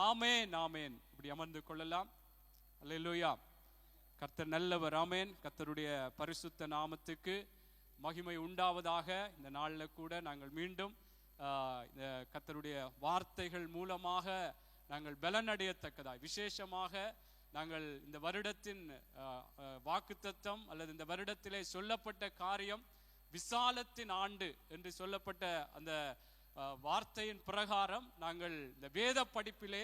ஆமென் ஆமென். இப்படி அமர்ந்து கொள்ளலாம். அல்லேலூயா. கர்த்தர் நல்லவர். ஆமென். கர்த்தருடைய பரிசுத்த நாமத்துக்கு மகிமை உண்டாவதாக. இந்த நாளில் கூட நாங்கள் மீண்டும் இந்த கர்த்தருடைய வார்த்தைகள் மூலமாக நாங்கள் பலனடையத்தக்கதாய் விசேஷமாக நாங்கள் இந்த வருடத்தின் வாக்குத்தத்தம் அல்லது இந்த வருடத்திலே சொல்லப்பட்ட காரியம் விசாலத்தின் ஆண்டு என்று சொல்லப்பட்ட அந்த வார்த்தையின் பிரகாரம் நாங்கள் இந்த வேத படிப்பிலே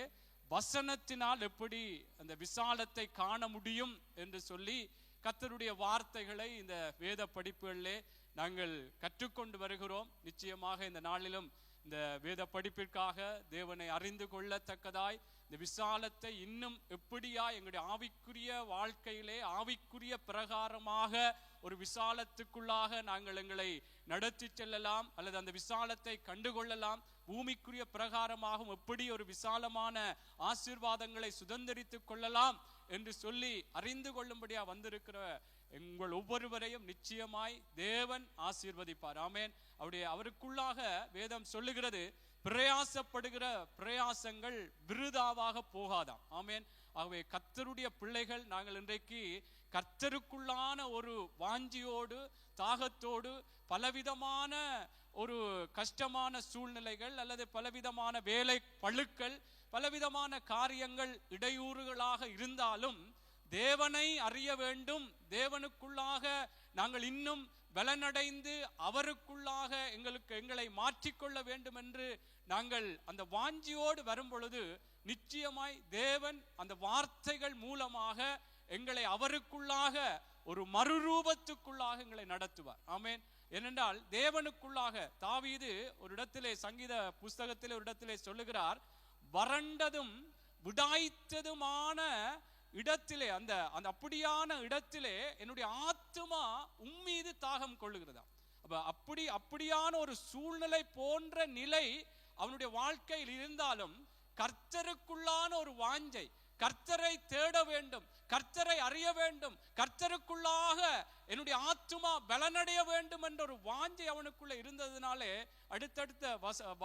வசனத்தினால் எப்படி அந்த விசாலத்தை காண முடியும் என்று சொல்லி கர்த்தருடைய வார்த்தைகளை இந்த வேத படிப்புகளிலே நாங்கள் கற்றுக்கொண்டு வருகிறோம். நிச்சயமாக இந்த நாளிலும் இந்த வேத படிப்பிற்காக தேவனை அறிந்து கொள்ளத்தக்கதாய் இந்த விசாலத்தை இன்னும் எப்படியா எங்களுடைய ஆவிக்குரிய வாழ்க்கையிலே ஆவிக்குரிய பிரகாரமாக ஒரு விசாலத்துக்குள்ளாக நாங்கள் எங்களை நடத்தி செல்லலாம் அல்லது அந்த விசாலத்தை கண்டுகொள்ளலாம். பூமிக்குரிய பிரகாரமாகவும் எப்படி ஒரு விசாலமான ஆசீர்வாதங்களை சுதந்திரித்துக் கொள்ளலாம் என்று சொல்லி அறிந்து கொள்ளும்படியா வந்திருக்கிற உங்கள் ஒவ்வொருவரையும் நிச்சயமாய் தேவன் ஆசீர்வதிப்பார். ஆமென். அவருக்குள்ளாக வேதம் சொல்லுகிறது, பிரயாசப்படுகிற பிரயாசங்கள் விருதாவாக போகாதாம். ஆமென். ஆகவே கர்த்தருடைய பிள்ளைகள் நாங்கள் இன்றைக்கு கர்த்தருக்குள்ளான ஒரு வாஞ்சியோடு தாகத்தோடு பலவிதமான ஒரு கஷ்டமான சூழ்நிலைகள் அல்லது பலவிதமான வேலை பளுக்கள் பலவிதமான காரியங்கள் இடையூறுகளாக இருந்தாலும் தேவனை அறிய வேண்டும், தேவனுக்குள்ளாக நாங்கள் இன்னும் பலனடைந்து அவருக்குள்ளாக எங்களை மாற்றிக்கொள்ள வேண்டும் என்று நாங்கள் அந்த வாஞ்சியோடு வரும் பொழுது நிச்சயமாய் தேவன் அந்த வார்த்தைகள் மூலமாக எங்களை அவருக்குள்ளாக ஒரு மறுரூபத்துக்குள்ளாக எங்களை நடத்துவார். ஆமென். ஏனென்றால் தேவனுக்குள்ளாக தாவீது ஒரு இடத்திலே சங்கீத புஸ்தகத்திலே ஒரு இடத்திலே சொல்லுகிறார், வறண்டதும் விடாய்த்ததுமான இடத்திலே அந்த அப்படியான இடத்திலே என்னுடைய ஆத்துமா உம்மீது தாகம் கொள்ளுகிறதா. அப்படியான ஒரு சூழ்நிலை போன்ற நிலை அவனுடைய வாழ்க்கையில் இருந்தாலும் கர்த்தருக்குள்ளான ஒரு வாஞ்சை, கர்த்தரை தேட வேண்டும், கர்த்தரை அறிய வேண்டும், கர்த்தருக்குள்ளாக என்னுடைய ஆத்துமா பலனடைய வேண்டும் என்ற ஒரு வாஞ்சை அவனுக்குள்ள இருந்ததுனாலே அடுத்தடுத்த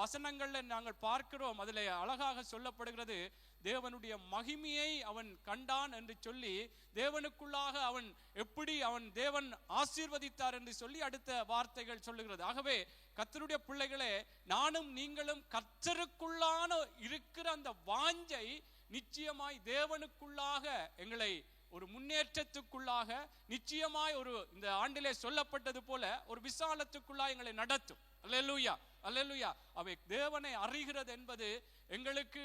வசனங்கள்ல நாங்கள் பார்க்கிறோம். அதில் அழகாக சொல்லப்படுகிறது, தேவனுடைய மகிமையை அவன் கண்டான் என்று சொல்லி தேவனுக்குள்ளாக அவன் தேவன் ஆசீர்வதித்தார் என்று சொல்லி அடுத்த வார்த்தைகள் சொல்லுகிறது. ஆகவே கர்த்தருடைய பிள்ளைகளே, நானும் நீங்களும் கர்த்தருக்குள்ளான இருக்கிற அந்த வாஞ்சை நிச்சயமாய் தேவனுக்குள்ளாக எங்களை ஒரு முன்னேற்றத்துக்குள்ளாக நிச்சயமாய் ஒரு இந்த ஆண்டிலே சொல்லப்பட்டது போல ஒரு விசாலத்துக்குள்ளாக எங்களை நடத்தும். அல்லேலூயா அல்லேலூயா. அவை தேவனை அறிகிறது என்பது எங்களுக்கு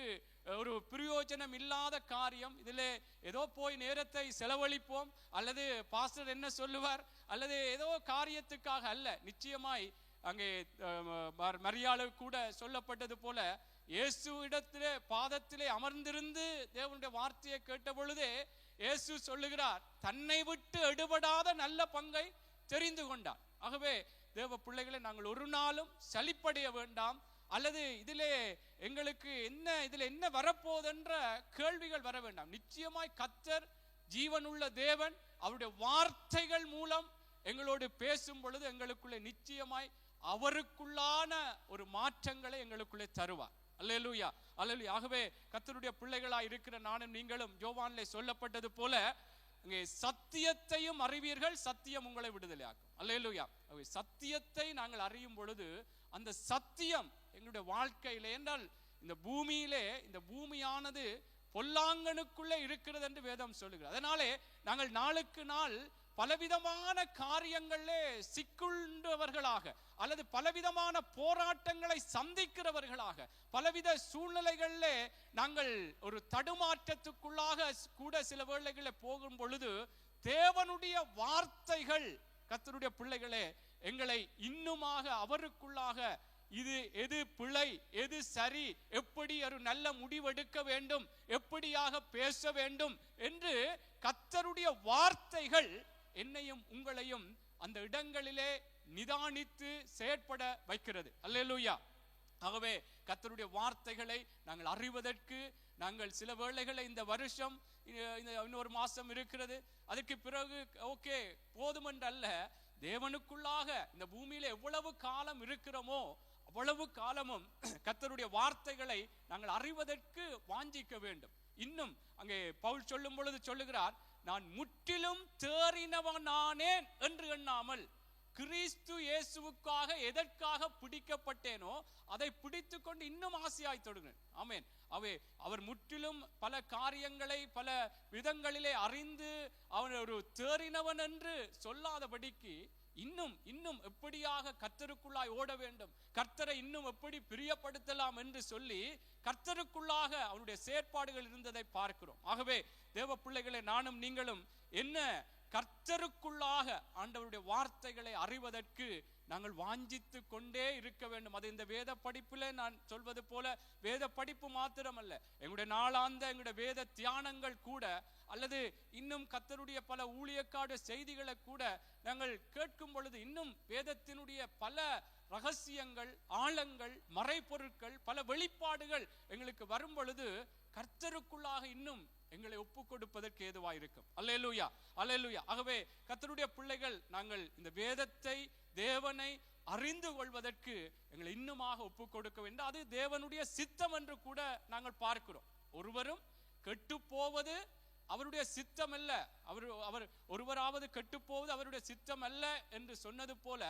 ஒரு பிரயோஜனம் இல்லாத காரியம். இதிலே ஏதோ போய் நேரத்தை செலவழிப்போம் அல்லது பாஸ்டர் என்ன சொல்லுவார் அல்லது ஏதோ காரியத்துக்காக அல்ல. நிச்சயமாய் அங்கே மரியாதை கூட சொல்லப்பட்டது போல இயேசு இடத்திலே பாதத்திலே அமர்ந்திருந்து தேவனுடைய வார்த்தையை கேட்ட பொழுதே இயேசு சொல்லுகிறார், தன்னை விட்டு எடுபடாத நல்ல பங்கை தெரிந்து கொண்டார். ஆகவே தேவ பிள்ளைகளை நாங்கள் ஒரு நாளும் சலிப்படைய வேண்டாம் அல்லது இதிலே எங்களுக்கு என்ன வரப்போதென்ற கேள்விகள் வர வேண்டாம். நிச்சயமாய் கர்த்தர் ஜீவனுள்ள தேவன், அவருடைய வார்த்தைகள் மூலம் எங்களோடு பேசும் பொழுது எங்களுக்குள்ளே நிச்சயமாய் அவருக்குள்ளான ஒரு மாற்றங்களை எங்களுக்குள்ளே தருவார். அல்லேலூயா அல்லேலூயா. ஆகவே கர்த்தருடைய பிள்ளைகளாய் இருக்கிற நானும் நீங்களும் யோவானிலே சொல்லப்பட்டது போல அங்கே சத்தியத்தையும் அறிவீர்கள், சத்தியம் உங்களை விடுதலையாக்கும். அல்லேலூயா. சத்தியத்தை நாங்கள் அறியும் பொழுது அந்த சத்தியம் எங்களுடைய வாழ்க்கையிலே, என்றால் இந்த பூமியிலே இந்த பூமியானது பொல்லாங்கனுக்குள்ளே இருக்கிறது என்று வேதம் சொல்லுகிறது. அதனாலே நாங்கள் நாளுக்கு நாள் பலவிதமான காரியங்களே சிக்குண்டவர்களாக அல்லது பலவிதமான போராட்டங்களை சந்திக்கிறவர்களாக பலவித சூழ்நிலைகளிலே நாங்கள் ஒரு தடுமாற்றத்துக்குள்ளாக கூட சில வேளைகளில் போகும் பொழுது தேவனுடைய வார்த்தைகள் கர்த்தருடைய பிள்ளைகளே எங்களை இன்னுமாக அவருக்குள்ளாக எது பிழை எது சரி, எப்படி ஒரு நல்ல முடிவெடுக்க வேண்டும், எப்படியாக பேச வேண்டும் என்று கர்த்தருடைய வார்த்தைகள் என்னையும் உங்களையும் அந்த இடங்களிலே நிதானித்து செயற்பட வைக்கிறது. அல்லேலூயா. ஆகவே கர்த்தருடைய வார்த்தைகளை நாங்கள் அறிவதற்கு நாங்கள் சில வேளைகளை இந்த வருஷம் இன்னொரு மாசம் இருக்கிறது, அதுக்கு பிறகு ஓகே போதும் என்றல்ல, தேவனுக்குள்ளாக இந்த பூமியில எவ்வளவு காலம் இருக்கிறோமோ அவ்வளவு காலமும் கர்த்தருடைய வார்த்தைகளை நாங்கள் அறிவதற்கு வாஞ்சிக்க வேண்டும். இன்னும் அங்கே பவுல் சொல்லும் பொழுது சொல்லுகிறார், நான் முற்றிலும் தேறினவனானேன் என்று எண்ணாமல் கிறிஸ்து இயேசுவுக்காக எதற்காக பிடிக்கப்பட்டேனோ அதை பிடித்து கொண்டு இன்னும் ஆசையாய் தொடுகிறேன். ஆமென். அவர் முற்றிலும் பல காரியங்களை பல விதங்களிலே அறிந்து அவன் ஒரு தேறினவன் என்று சொல்லாதபடிக்கு இன்னும் இன்னும் எப்படியாக கர்த்தருக்குள்ளாய் ஓட வேண்டும், கர்த்தரை இன்னும் எப்படி பிரியப்படுத்தலாம் என்று சொல்லி கர்த்தருக்குள்ளாக அவருடைய செயற்பாடுகள் இருந்ததை பார்க்கிறோம். ஆகவே தேவ பிள்ளைகளை, நானும் நீங்களும் என்ன கர்த்தருக்குள்ளாக ஆண்டவருடைய வார்த்தைகளை அறிவதற்கு நாங்கள் வாஞ்சித்து கொண்டே இருக்க வேண்டும். அது இந்த வேத படிப்பிலே நான் சொல்வது போல வேத படிப்பு மாத்திரமல்ல, எங்களுடைய நாளாந்த எங்களுடைய வேத தியானங்கள் கூட, அல்லது இன்னும் கர்த்தருடைய பல ஊழியக்காடு செய்திகளை கூட நாங்கள் கேட்கும் பொழுது இன்னும் வேதத்தினுடைய பல ரகசியங்கள், ஆழங்கள், மறைபொருட்கள், பல வெளிப்பாடுகள் எங்களுக்கு வரும் பொழுது கர்த்தருக்குள்ளாக இன்னும் எங்களை ஒப்பு கொடுப்பதற்கு ஏதுவாயிருக்கும். அல்லேலூயா, அல்லேலூயா. ஆகவே கர்த்தருடைய பிள்ளைகள், நாங்கள் இந்த வேதத்தை, தேவனை அறிந்து கொள்வதற்கு எங்களை இன்னுமாக ஒப்பு கொடுக்க வேண்டும். அது தேவனுடைய சித்தம் என்று கூட நாங்கள் பார்க்கிறோம். ஒருவரும் கெட்டு போவது அவருடைய சித்தம் அல்ல, அவர் ஒருவராவது கெட்டு போவது அவருடைய சித்தம் அல்ல என்று சொன்னது போல,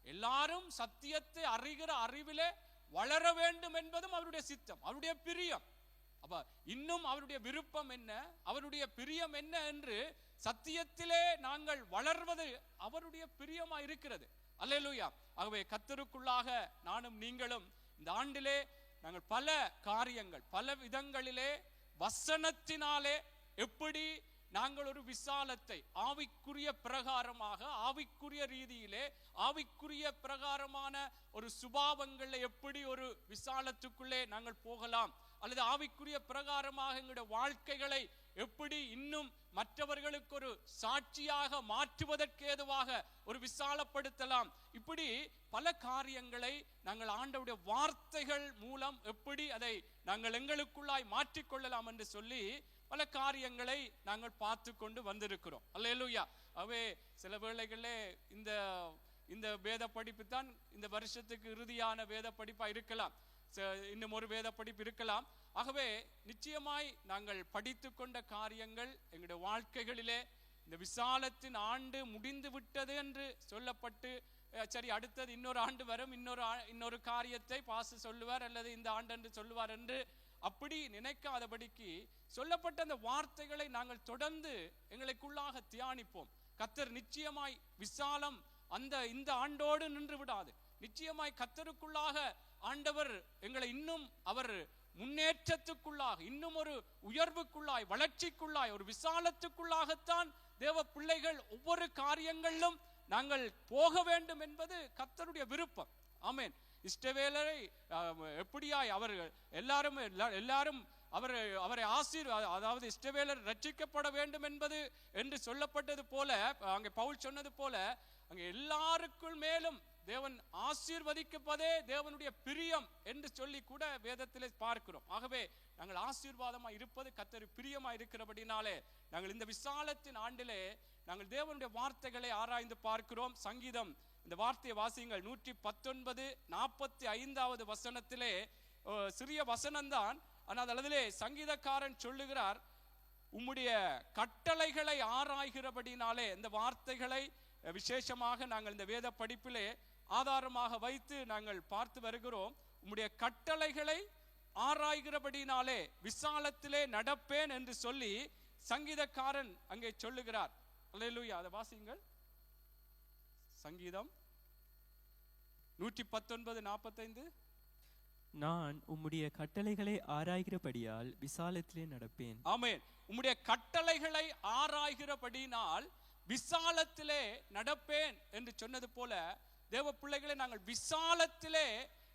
எல்லாரும் சத்தியத்தை அறிகிற அறிவிலே வளர வேண்டும் என்பதும் அவருடைய சித்தம், அவருடைய பிரியம். அப்ப இன்னும் அவருடைய விருப்பம் என்ன, அவருடைய பிரியம் என்ன என்று சத்தியத்திலே நாங்கள் வளர்வது அவருடைய பிரியமா இருக்கிறது. அல்லேலூயா. ஆகவே கர்த்தருக்குள்ளாக நானும் நீங்களும் இந்த ஆண்டிலே நாங்கள் பல காரியங்கள், பல விதங்களிலே வசனத்தினாலே எப்படி நாங்கள் ஒரு விசாலத்தை ஆவிக்குரிய பிரகாரமாக, ஆவிக்குரிய ரீதியிலே, ஆவிக்குரிய பிரகாரமான ஒரு சுபாவங்களை எப்படி ஒரு விசாலத்துக்குள்ளே நாங்கள் போகலாம், அல்லது ஆவிக்குரிய பிரகாரமாக எங்களுடைய வாழ்க்கைகளை எப்படி இன்னும் மற்றவர்களுக்கு ஒரு சாட்சியாக மாற்றுவதற்கு ஏதுவாக ஒரு விசாலப்படுத்தலாம், இப்படி பல காரியங்களை நாங்கள் ஆண்டவருடைய வார்த்தைகள் மூலம் எப்படி அதை நாங்கள் எங்களுக்குள்ளாய் மாற்றிக்கொள்ளலாம் என்று சொல்லி பல காரியங்களை நாங்கள் பார்த்து கொண்டு வந்திருக்கிறோம். அல்லேலூயா. அவே சில வேளைகளே இந்த வேத படிப்பு தான் இந்த வருஷத்துக்கு இறுதியான வேத படிப்பா இருக்கலாம், இன்னும் ஒரு வேத படிப்பு இருக்கலாம். ஆகவே நிச்சயமாய் நாங்கள் படித்து கொண்ட காரியங்கள் எங்களுடைய வாழ்க்கைகளிலே இந்த விசாலத்தின் ஆண்டு முடிந்து விட்டது என்று சொல்லப்பட்டு, சரி அடுத்தது இன்னொரு ஆண்டு வரும், இன்னொரு காரியத்தை பாச சொல்லுவார் அல்லது இந்த ஆண்டு என்று சொல்லுவார் என்று அப்படி நினைக்காதபடிக்கு சொல்லப்பட்ட அந்த வார்த்தைகளை நாங்கள் தொடர்ந்து எங்களுக்குள்ளாக தியானிப்போம். கர்த்தர் நிச்சயமாய் விசாலம் இந்த ஆண்டோடு நின்று விடாது. நிச்சயமாய் கர்த்தருக்குள்ளாக ஆண்டவர் எங்களை இன்னும் அவர் முன்னேற்றத்துக்குள்ளாக, இன்னும் ஒரு உயர்வுக்குள்ளாய், வளர்ச்சிக்குள்ளாய், ஒரு விசாலத்துக்குள்ளாகத்தான் தேவ பிள்ளைகள் ஒவ்வொரு காரியங்களிலும் நாங்கள் போக வேண்டும் என்பது கர்த்தருடைய விருப்பம். ஆமென். இஸ்ரவேலரை எப்படியாய் அவர்கள் எல்லாரும் அவரை அதாவது இஸ்ரவேலர் ரட்சிக்கப்பட வேண்டும் என்பது என்று சொல்லப்பட்டது போல, அங்கே பவுல் சொன்னது போல, அங்கே எல்லாருக்குள் மேலும் தேவன் ஆசீர்வதிக்கப்பதே தேவனுடைய பிரியம் என்று சொல்லி கூட வேதத்திலே பார்க்கிறோம். ஆகவே நாங்கள் ஆசீர்வாதமாய் இருப்பது கர்த்தர் பிரியமாய் இருக்கிறபடினாலே நாங்கள் இந்த விசாலத்தின் ஆண்டிலே நாங்கள் தேவனுடைய வார்த்தைகளை ஆராய்ந்து பார்க்கிறோம். சங்கீதம், இந்த வார்த்தையை வாசியுங்கள், 119:45 வசனத்திலே சிறிய வசனம்தான், ஆனால் அதிலே சங்கீதக்காரன் சொல்லுகிறார், உம்முடைய கட்டளைகளை ஆராய்கிறபடினாலே. இந்த வார்த்தைகளை விசேஷமாக நாங்கள் இந்த வேத படிப்பிலே ஆதாரமாக வைத்து நாங்கள் பார்த்து வருகிறோம். உம்முடைய கட்டளைகளை ஆராய்கிறபடினாலே விசாலத்திலே நடப்பேன் என்று சொல்லி சங்கீதக்காரன் அங்கே சொல்லுகிறார். அல்லேலூயா. அதை வாசியுங்கள். சங்கீதம் 119:45. நான் உம்முடைய கட்டளைகளை ஆராய்கிறபடியால் விசாலத்திலே நடப்பேன். ஆமென். உம்முடைய கட்டளைகளை ஆராய்கிறபடினால் விசாலத்திலே நடப்பேன் என்று சொன்னது போல, தேவ பிள்ளைகளை நாங்கள் விசாலத்திலே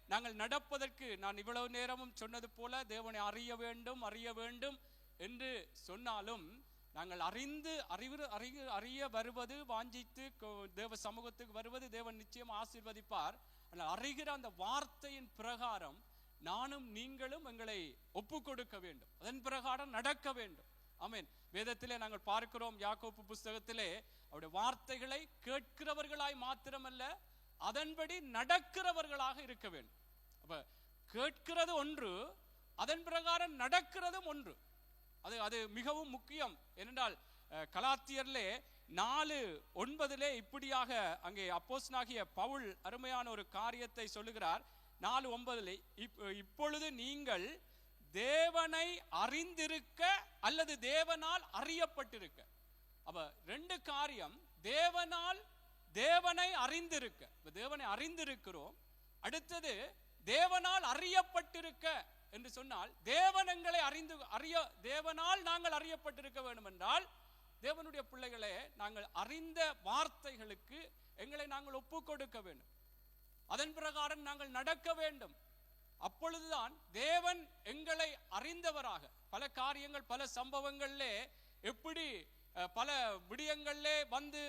நாங்கள் நடப்பதற்கு, நான் இவ்வளவு நேரமும் சொன்னது போல தேவனை அறிய வேண்டும் என்று சொன்னாலும், நாங்கள் அறிய வருவது, வாஞ்சித்து தேவ சமூகத்துக்கு வருவது தேவன் நிச்சயம் ஆசீர்வதிப்பார். ஆனால் அறிகிற அந்த வார்த்தையின் பிரகாரம் நானும் நீங்களும் எங்களை ஒப்பு கொடுக்க வேண்டும், அதன் பிரகாரம் நடக்க வேண்டும். ஆமென். வேதத்திலே நாங்கள் பார்க்கிறோம், யாக்கோபு புஸ்தகத்திலே அவருடைய வார்த்தைகளை கேட்கிறவர்களாய் மாத்திரமல்ல, அதன்படி நடக்கிறவர்களாக இருக்க வேண்டும். அப்ப கேட்கிறது ஒன்று, அதன் பிரகாரம் நடக்கிறதும் ஒன்று. அது மிகவும் முக்கியம். ஏனென்றால் கலாத்தியர்லே 4:9 இப்படியாக அங்கே அப்போஸ்தலனாகிய பவுல் அருமையான ஒரு காரியத்தை சொல்லுகிறார். 4:9 இப்பொழுது நீங்கள் தேவனை அறிந்திருக்க அல்லது தேவனால் அறியப்பட்டிருக்க. அப்ப 2 காரியம். தேவனை அறிந்திருக்க, தேவனை அறிந்திருக்கிறோம். அடுத்தது தேவனால் அறியப்பட்டிருக்க என்று சொன்னால் தேவனங்களை தேவனால் நாங்கள் அறியப்பட்டிருக்க வேண்டும் என்றால், தேவனுடைய பிள்ளைகளே, நாங்கள் அறிந்த வார்த்தைகளுக்கு எங்களை நாங்கள் ஒப்பு கொடுக்க வேண்டும். அதன் பிரகாரம் நாங்கள் நடக்க வேண்டும். அப்பொழுதுதான் தேவன் எங்களை அறிந்தவராக, பல காரியங்கள் பல சம்பவங்களிலே எப்படி பல விடயங்களிலே வந்து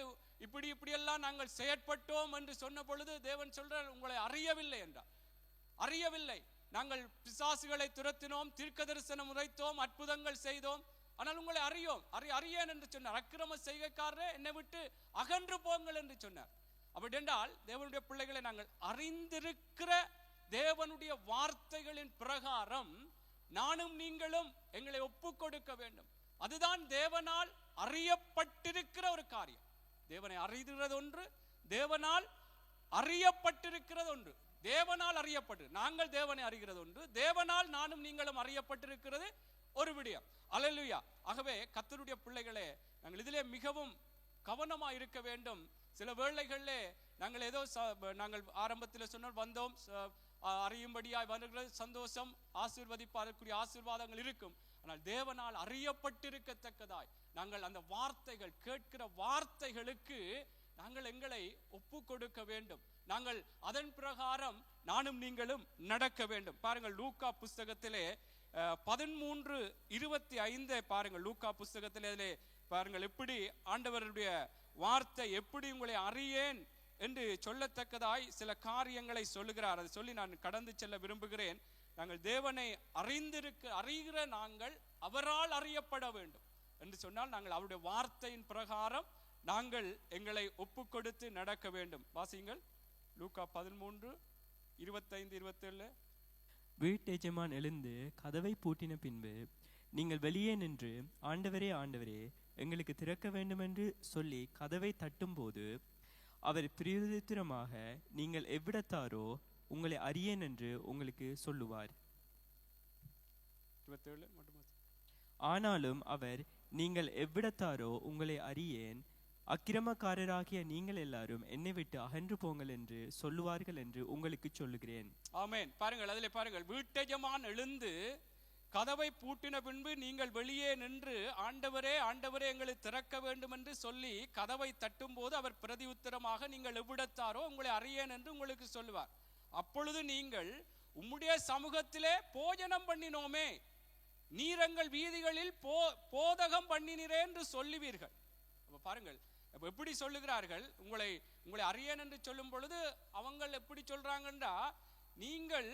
இப்படியெல்லாம் நாங்கள் செயற்பட்டோம் என்று சொன்ன பொழுது தேவன் சொல்றார், உங்களை அறியவில்லை என்றார். அறியவில்லை. நாங்கள் பிசாசுகளை துரத்தினோம், தீர்க்க தரிசனம் உரைத்தோம், அற்புதங்கள் செய்தோம், ஆனால் உங்களை அறியேன் என்று சொன்னார். அக்கிரம செய்கைக்காரரே, என்னை விட்டு அகன்று போங்கள் என்று சொன்னார். அப்படி என்றால் தேவனுடைய பிள்ளைகளை நாங்கள் அறிந்திருக்கிற தேவனுடைய வார்த்தைகளின் பிரகாரம் நானும் நீங்களும் எங்களை ஒப்பு கொடுக்க வேண்டும். அதுதான் தேவனால் அறியப்பட்டிருக்கிற ஒரு காரியம். தேவனை அறிகிறது ஒன்று, தேவனால் அறியப்பட்டிருக்கிறது ஒன்று. தேவனால் அறியப்பட்டு நாங்கள் தேவனை அறிகிறது ஒன்று, தேவனால் நானும் நீங்களும் அறியப்பட்டிருக்கிறது ஒரு விடயம். அல்லேலூயா. ஆகவே கர்த்தருடைய பிள்ளைகளே, நாங்கள் இதிலே மிகவும் கவனமாக இருக்க வேண்டும். சில வேளைகளிலே நாங்கள் ஏதோ நாங்கள் ஆரம்பத்தில் சொன்னால் வந்தோம், அறியும்படியாய் வருகிற சந்தோஷம், ஆசீர்வதிப்பாதற்குரிய ஆசீர்வாதங்கள் இருக்கும். ஆனால் தேவனால் அறியப்பட்டிருக்கத்தக்கதாய் நாங்கள் அந்த வார்த்தைகள், கேட்கிற வார்த்தைகளுக்கு நாங்கள் எங்களை ஒப்பு கொடுக்க வேண்டும். நாங்கள் அதன் பிரகாரம் நானும் நீங்களும் நடக்க வேண்டும். பாருங்கள், லூக்கா புஸ்தகத்திலே 13:25 பாருங்கள். லூக்கா புஸ்தகத்திலே பாருங்கள், எப்படி ஆண்டவருடைய வார்த்தை எப்படி உங்களை அறியேன் என்று சொல்லத்தக்கதாய் சில காரியங்களை சொல்லுகிறார். அதை சொல்லி நான் கடந்து செல்ல விரும்புகிறேன். நாங்கள் தேவனை அறிகிற நாங்கள் அவரால் அறியப்பட வேண்டும் என்று சொன்னால், நாங்கள் அவருடைய வார்த்தையின் பிரகாரம் நாங்கள் எங்களை ஒப்பு கொடுத்து நடக்க வேண்டும். வாசியுங்கள், லூக்கா 13:25-27. வீட்டெஜமான் எழுந்து கதவை பூட்டின பின்பு, நீங்கள் வெளியே நின்று, ஆண்டவரே ஆண்டவரே, எங்களுக்கு திறக்க வேண்டும் என்று சொல்லி கதவை தட்டும்போது, அவர் பிரதியுத்தரமாக, நீங்கள் எவ்விடத்தாரோ, உங்களை அறியேன் என்று உங்களுக்கு சொல்லுவார். 27 மட்டும். ஆனாலும் அவர், நீங்கள் எவ்விடத்தாரோ, உங்களை அறியேன், அக்கிரமக்காரராகிய நீங்கள் எல்லாரும் என்னை விட்டு அகன்று போங்கள் என்று சொல்லுவார்கள் என்று உங்களுக்கு சொல்லுகிறேன். ஆமென். பாருங்கள், அதிலே பாருங்கள், வீட்டெஜமான் எழுந்து கதவை பூட்டின பின்பு நீங்கள் வெளியே நின்று, ஆண்டவரே ஆண்டவரே, எங்களை திறக்க வேண்டும் என்று சொல்லி கதவை தட்டும் போது அவர் பிரதி உத்தரமாக, நீங்கள் எவ்விடத்தாரோ, உங்களை அறியேன் என்று உங்களுக்கு சொல்லுவார். அப்பொழுது நீங்கள், உம்முடைய சமூகத்திலே போஜனம் பண்ணினோமே, நீரங்கள் வீதிகளில் போதகம் பண்ணினீரே என்று சொல்லுவீர்கள். பாருங்கள், எப்படி சொல்லுகிறார்கள்? உங்களை அறியேன் என்று சொல்லும் பொழுது அவங்க எப்படி சொல்றாங்கன்றா, நீங்கள்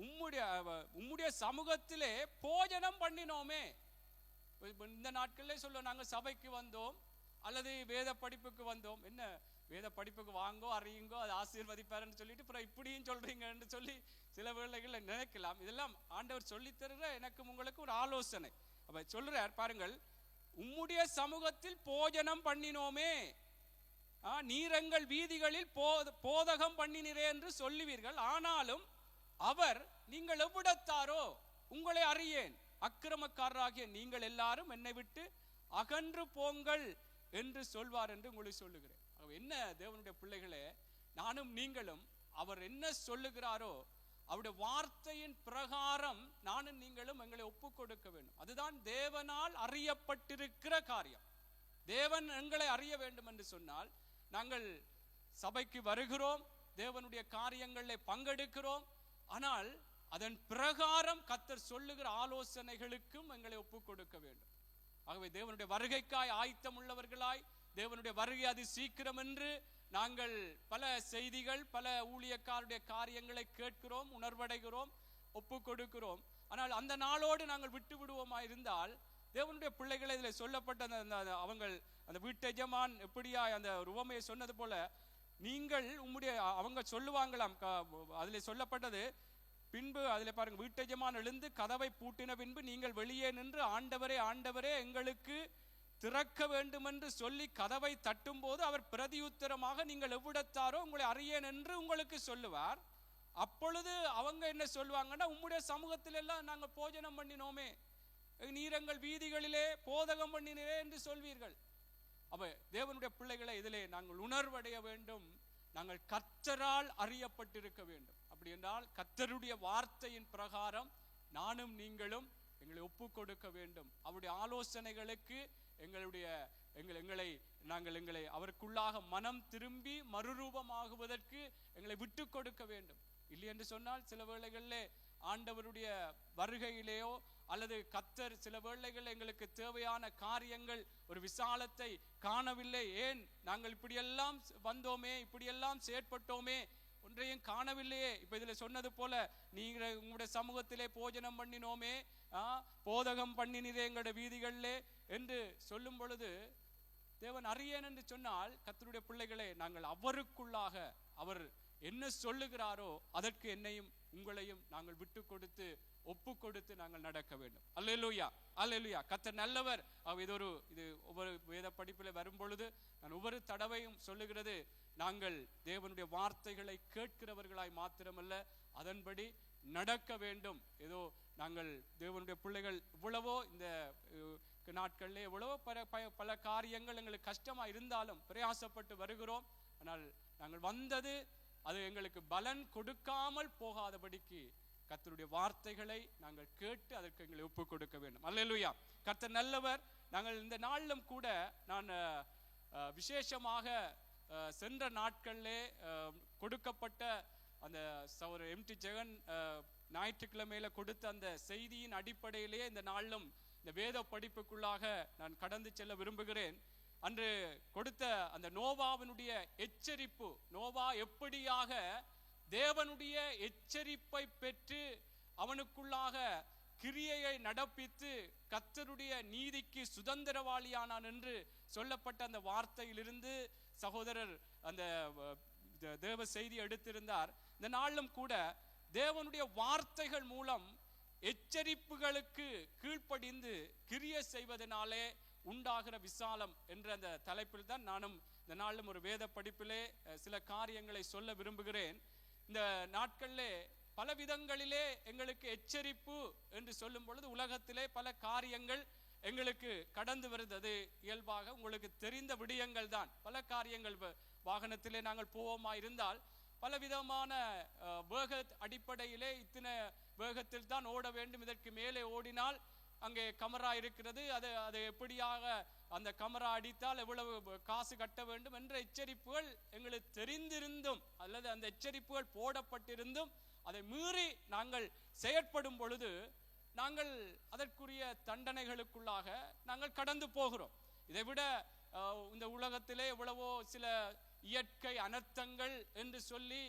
உம்முடைய சமூகத்திலே போஜனம் பண்ணினோமே. இந்த நாட்களிலே சொல்ல, நாங்கள் சபைக்கு வந்தோம் அல்லது வேத படிப்புக்கு வந்தோம். என்ன வேத படிப்புக்கு வாங்கோ, அறியுங்கோ, அது ஆசீர்வதிப்பாருன்னு சொல்லிட்டு அப்புறம் இப்படியும் சொல்றீங்கன்னு சொல்லி சில வேளைகளில் நினைக்கலாம். இதெல்லாம் ஆண்டவர் சொல்லி தருகிற எனக்கும் உங்களுக்கு ஒரு ஆலோசனை. அப்ப சொல்றார் பாருங்கள், உம்முடைய சமூகத்தில் போஜனம் பண்ணினோமே, நீரங்கள் வீதிகளில் போதகம் பண்ணினீரே என்று சொல்லுவீர்கள். ஆனாலும் அவர், நீங்கள் எவ்விடத்தாரோ, உங்களை அறியேன், அக்கிரமக்காரராகிய நீங்கள் எல்லாரும் என்னை விட்டு அகன்று போங்கள் என்று சொல்வார் என்று உங்களுக்கு சொல்லுகிறேன். என்ன தேவனுடைய பிள்ளைகளே, நானும் நீங்களும் அவர் என்ன சொல்லுகிறாரோ அவருடைய வார்த்தையின் பிரகாரம் நானும் நீங்களும் எங்களை ஒப்பு கொடுக்க வேண்டும். அதுதான் தேவனால் அறியப்பட்டிருக்கிற காரியம். தேவன் எங்களை அறிய வேண்டும் என்று சொன்னால், நாங்கள் சபைக்கு வருகிறோம், தேவனுடைய காரியங்களில் பங்கெடுக்கிறோம், ஆனால் அதன் பிரகாரம் கர்த்தர் சொல்லுகிற ஆலோசனைகளுக்கும் எங்களை ஒப்பு கொடுக்க வேண்டும். ஆகவே தேவனுடைய வருகைக்காய் ஆயத்தம் உள்ளவர்களாய், தேவனுடைய வருகை அது சீக்கிரம் என்று நாங்கள் பல செய்திகள், பல ஊழியக்காருடைய காரியங்களை கேட்கிறோம், உணர்வடைகிறோம், ஒப்பு கொடுக்கிறோம். ஆனால் அந்த நாளோடு நாங்கள் விட்டு விடுவோமா இருந்தால், தேவனுடைய பிள்ளைகளை இதில் சொல்லப்பட்ட அந்த வீட்டெஜமான் எப்படியா அந்த உவமையை சொன்னது போல, நீங்கள் அவங்க சொல்லுவாங்களாம், அதில் சொல்லப்பட்டது, பின்பு அதில் பாருங்க, வீட்டெஜமான் எழுந்து கதவை பூட்டின பின்பு நீங்கள் வெளியே நின்று ஆண்டவரே ஆண்டவரே எங்களுக்கு திறக்க வேண்டும் என்று சொல்லி கதவை தட்டும் போது அவர் பிரதியுத்தரமாக நீங்கள் எவ்விடத்தாரோ உங்களை அறியேன் என்று உங்களுக்கு சொல்லுவார். அப்பொழுது அவங்க என்ன சொல்லுவாங்கன்னா, உம்முடைய சமூகத்தில் எல்லாம் நாங்கள் போஜனம் பண்ணினோமே, நீரங்கள் வீதிகளிலே போதகம் பண்ணினே என்று சொல்வீர்கள். அப்ப தேவனுடைய பிள்ளைகளை இதிலே நாங்கள் உணர்வடைய வேண்டும். நாங்கள் கர்த்தரால் அறியப்பட்டிருக்க வேண்டும். அப்படி என்றால் கர்த்தருடைய வார்த்தையின் பிரகாரம் நானும் நீங்களும் எங்களை ஒப்பு கொடுக்க வேண்டும். அவருடைய ஆலோசனைகளுக்கு எங்களை அவருக்குள்ளாக மனம் திரும்பி மறுரூபமாகுவதற்கு எங்களை விட்டு கொடுக்க வேண்டும். இல்லை என்று சொன்னால் சில வேளைகளிலே ஆண்டவருடைய வருகையிலேயோ அல்லது கர்த்தர் சில வேளைகளில் எங்களுக்கு தேவையான காரியங்கள் ஒரு விசாலத்தை காணவில்லை, ஏன் நாங்கள் இப்படியெல்லாம் வந்தோமே, இப்படியெல்லாம் செயற்பட்டோமே, ஒன்றையும் காணவில்லையே. இப்ப இதுல சொன்னது போல, நீங்க உங்களுடைய சமூகத்திலே போஜனம் பண்ணினோமே, போதகம் பண்ணினதே எங்களுடைய வீதிகளிலே என்று சொல்லும் பொழுது தேவன் அறியேன் என்று சொன்னால், கர்த்தருடைய பிள்ளைகளே, நாங்கள் அவருக்குள்ளாக அவர் என்ன சொல்லுகிறாரோ அதற்கு என்னையும் உங்களையும் நாங்கள் விட்டு கொடுத்து ஒப்பு கொடுத்து நாங்கள் நடக்க வேண்டும். அல்லேலூயா, அல்லேலூயா. கர்த்தர் நல்லவர். இது ஒவ்வொரு வேத படிப்பில் வரும் பொழுது நான் ஒவ்வொரு தடவையும் சொல்லுகிறது, நாங்கள் தேவனுடைய வார்த்தைகளை கேட்கிறவர்களாய் மாத்திரமல்ல, அதன்படி நடக்க வேண்டும். ஏதோ நாங்கள் தேவனுடைய பிள்ளைகள் இவ்வளவோ இந்த நாட்களிலே எவ்வளவோ பல காரியங்கள் எங்களுக்கு கஷ்டமா இருந்தாலும் பிரயாசப்பட்டு வருகிறோம். ஆனால் நாங்கள் வந்தது அது எங்களுக்கு பலன் கொடுக்காமல் போகாதபடிக்கு கர்த்தருடைய வார்த்தைகளை நாங்கள் கேட்டு அதற்கு எங்களை ஒப்பு கொடுக்க வேண்டும். அல்லேலூயா. கர்த்தர் நல்லவர். நாங்கள் இந்த நாளிலும் கூட நான் விசேஷமாக சென்ற நாட்களிலே கொடுக்கப்பட்ட அந்த ஒரு எம்டி ஜெகன் ஞாயிற்றுக்கிழமையில கொடுத்த அந்த செய்தியின் அடிப்படையிலே இந்த நாளிலும் இந்த வேத படிப்புக்குள்ளாக நான் கடந்து செல்ல விரும்புகிறேன். அன்று கொடுத்த அந்த நோவாவினுடைய எச்சரிப்பு, நோவா எப்படியாக தேவனுடைய எச்சரிப்பை பெற்று அவனுக்குள்ளாக கிரியையை நடப்பித்து கர்த்தருடைய நீதிக்கு சுதந்திரவாளியானான் என்று சொல்லப்பட்ட அந்த வார்த்தையிலிருந்து சகோதரர் அந்த தேவ செய்தி எடுத்திருந்தார். இந்த நாளிலும் கூட தேவனுடைய வார்த்தைகள் மூலம் எச்சரிப்புகளுக்கு கீழ்ப்படிந்து கிரியை செய்வதனாலே உண்டாகிற விசாலம் என்ற அந்த தலைப்பில் தான் நானும் இந்த நாளிலும் ஒரு வேத படிப்பிலே சில காரியங்களை சொல்ல விரும்புகிறேன். இந்த நாட்களிலே பல விதங்களிலே எங்களுக்கு எச்சரிப்பு என்று சொல்லும் பொழுது உலகத்திலே பல காரியங்கள் எங்களுக்கு கடந்து வருது. இயல்பாக உங்களுக்கு தெரிந்த விடயங்கள் தான். பல காரியங்கள் வாகனத்திலே நாங்கள் போவோமா இருந்தால் பல விதமான வேக அடிப்படையிலே இத்தனை வேகத்தில் தான் ஓட வேண்டும், இதற்கு மேலே ஓடினால் அங்கே கமரா இருக்கிறது, அது எப்படியாக அந்த கமரா அடித்தால் எவ்வளவு காசு கட்ட வேண்டும் என்ற எச்சரிப்புகள் எங்களுக்கு தெரிந்திருந்தும் அல்லது அந்த எச்சரிப்புகள் போடப்பட்டிருந்தும் அதை மீறி நாங்கள் செயற்படும் பொழுது நாங்கள் அதற்குரிய தண்டனைகளுக்குள்ளாக நாங்கள் கடந்து போகிறோம். இதைவிட இந்த உலகத்திலே எவ்வளவோ சில இயற்கை அனர்த்தங்கள் என்று சொல்லி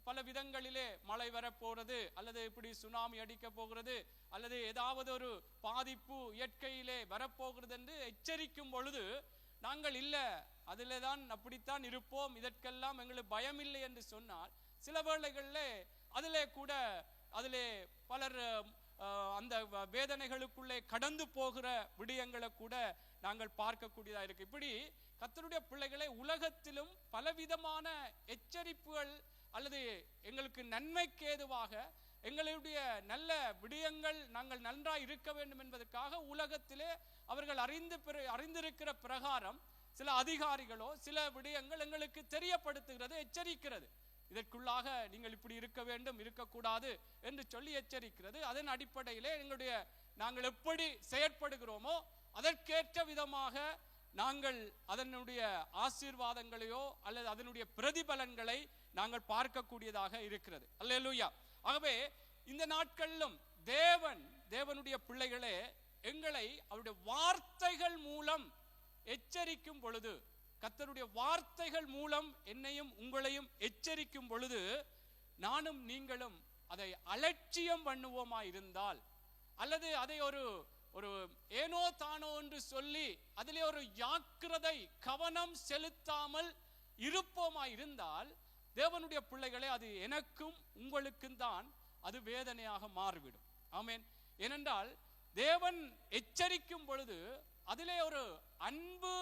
பல விதங்களிலே மழை வரப்போகிறது, அல்லது இப்படி சுனாமி அடிக்க போகிறது, அல்லது ஏதாவது ஒரு பாதிப்பு இயற்கையிலே வரப்போகிறது என்று எச்சரிக்கும் பொழுது நாங்கள் இல்லை, அதிலே தான் அப்படித்தான் இருப்போம், இதற்கெல்லாம் எங்களுக்கு பயம் இல்லை என்று சொன்னால் சில வேளைகளிலே அதிலே பலர் அந்த வேதனைகளுக்குள்ளே கடந்து போகிற விடயங்களை கூட நாங்கள் பார்க்கக்கூடியதா இருக்கு. இப்படி கர்த்தருடைய பிள்ளைகளை உலகத்திலும் பலவிதமான எச்சரிப்புகள் அல்லது எங்களுக்கு நன்மைக்கு ஏதுவாக எங்களுடைய நல்ல விடயங்கள் நாங்கள் நன்றாய் இருக்க வேண்டும் என்பதற்காக உலகத்திலே அவர்கள் அறிந்திருக்கிற பிரகாரம் சில அதிகாரிகளோ சில விடயங்கள் எங்களுக்கு தெரியப்படுத்துகிறது, எச்சரிக்கிறது. இதற்குள்ளாக நீங்கள் இப்படி இருக்க வேண்டும், இருக்கக்கூடாது என்று சொல்லி எச்சரிக்கிறது. அதன் அடிப்படையிலே நாங்கள் எப்படி செயற்படுகிறோமோ அதற்கேற்ற விதமாக நாங்கள் அதனுடைய ஆசீர்வாதங்களையோ அல்லது அதனுடைய பிரதிபலன்களை நாங்கள் பார்க்கக்கூடியதாக இருக்கிறது. அல்லேலூயா. ஆகவே இந்த நாட்களிலும் தேவனுடைய பிள்ளைகளே எங்களை அவருடைய வார்த்தைகள் மூலம் எச்சரிக்கும் பொழுது, கர்த்தருடைய வார்த்தைகள் மூலம் என்னையும் உங்களையும் எச்சரிக்கும் பொழுது நானும் நீங்களும் அதை அலட்சியம் பண்ணுவோமா இருந்தால் அல்லது அதை ஒரு ஏனோ தானோ என்று சொல்லி அதிலே ஒரு ஜாக்கிரதை கவனம் செலுத்தாமல் இருப்போமா இருந்தால் தேவனுடைய பிள்ளைகளே அது எனக்கும் உங்களுக்கும் தான் அது வேதனையாக மாறிவிடும். ஆமென். ஏனென்றால் தேவன் எச்சரிக்கும் பொழுது அதிலே ஒரு அன்பு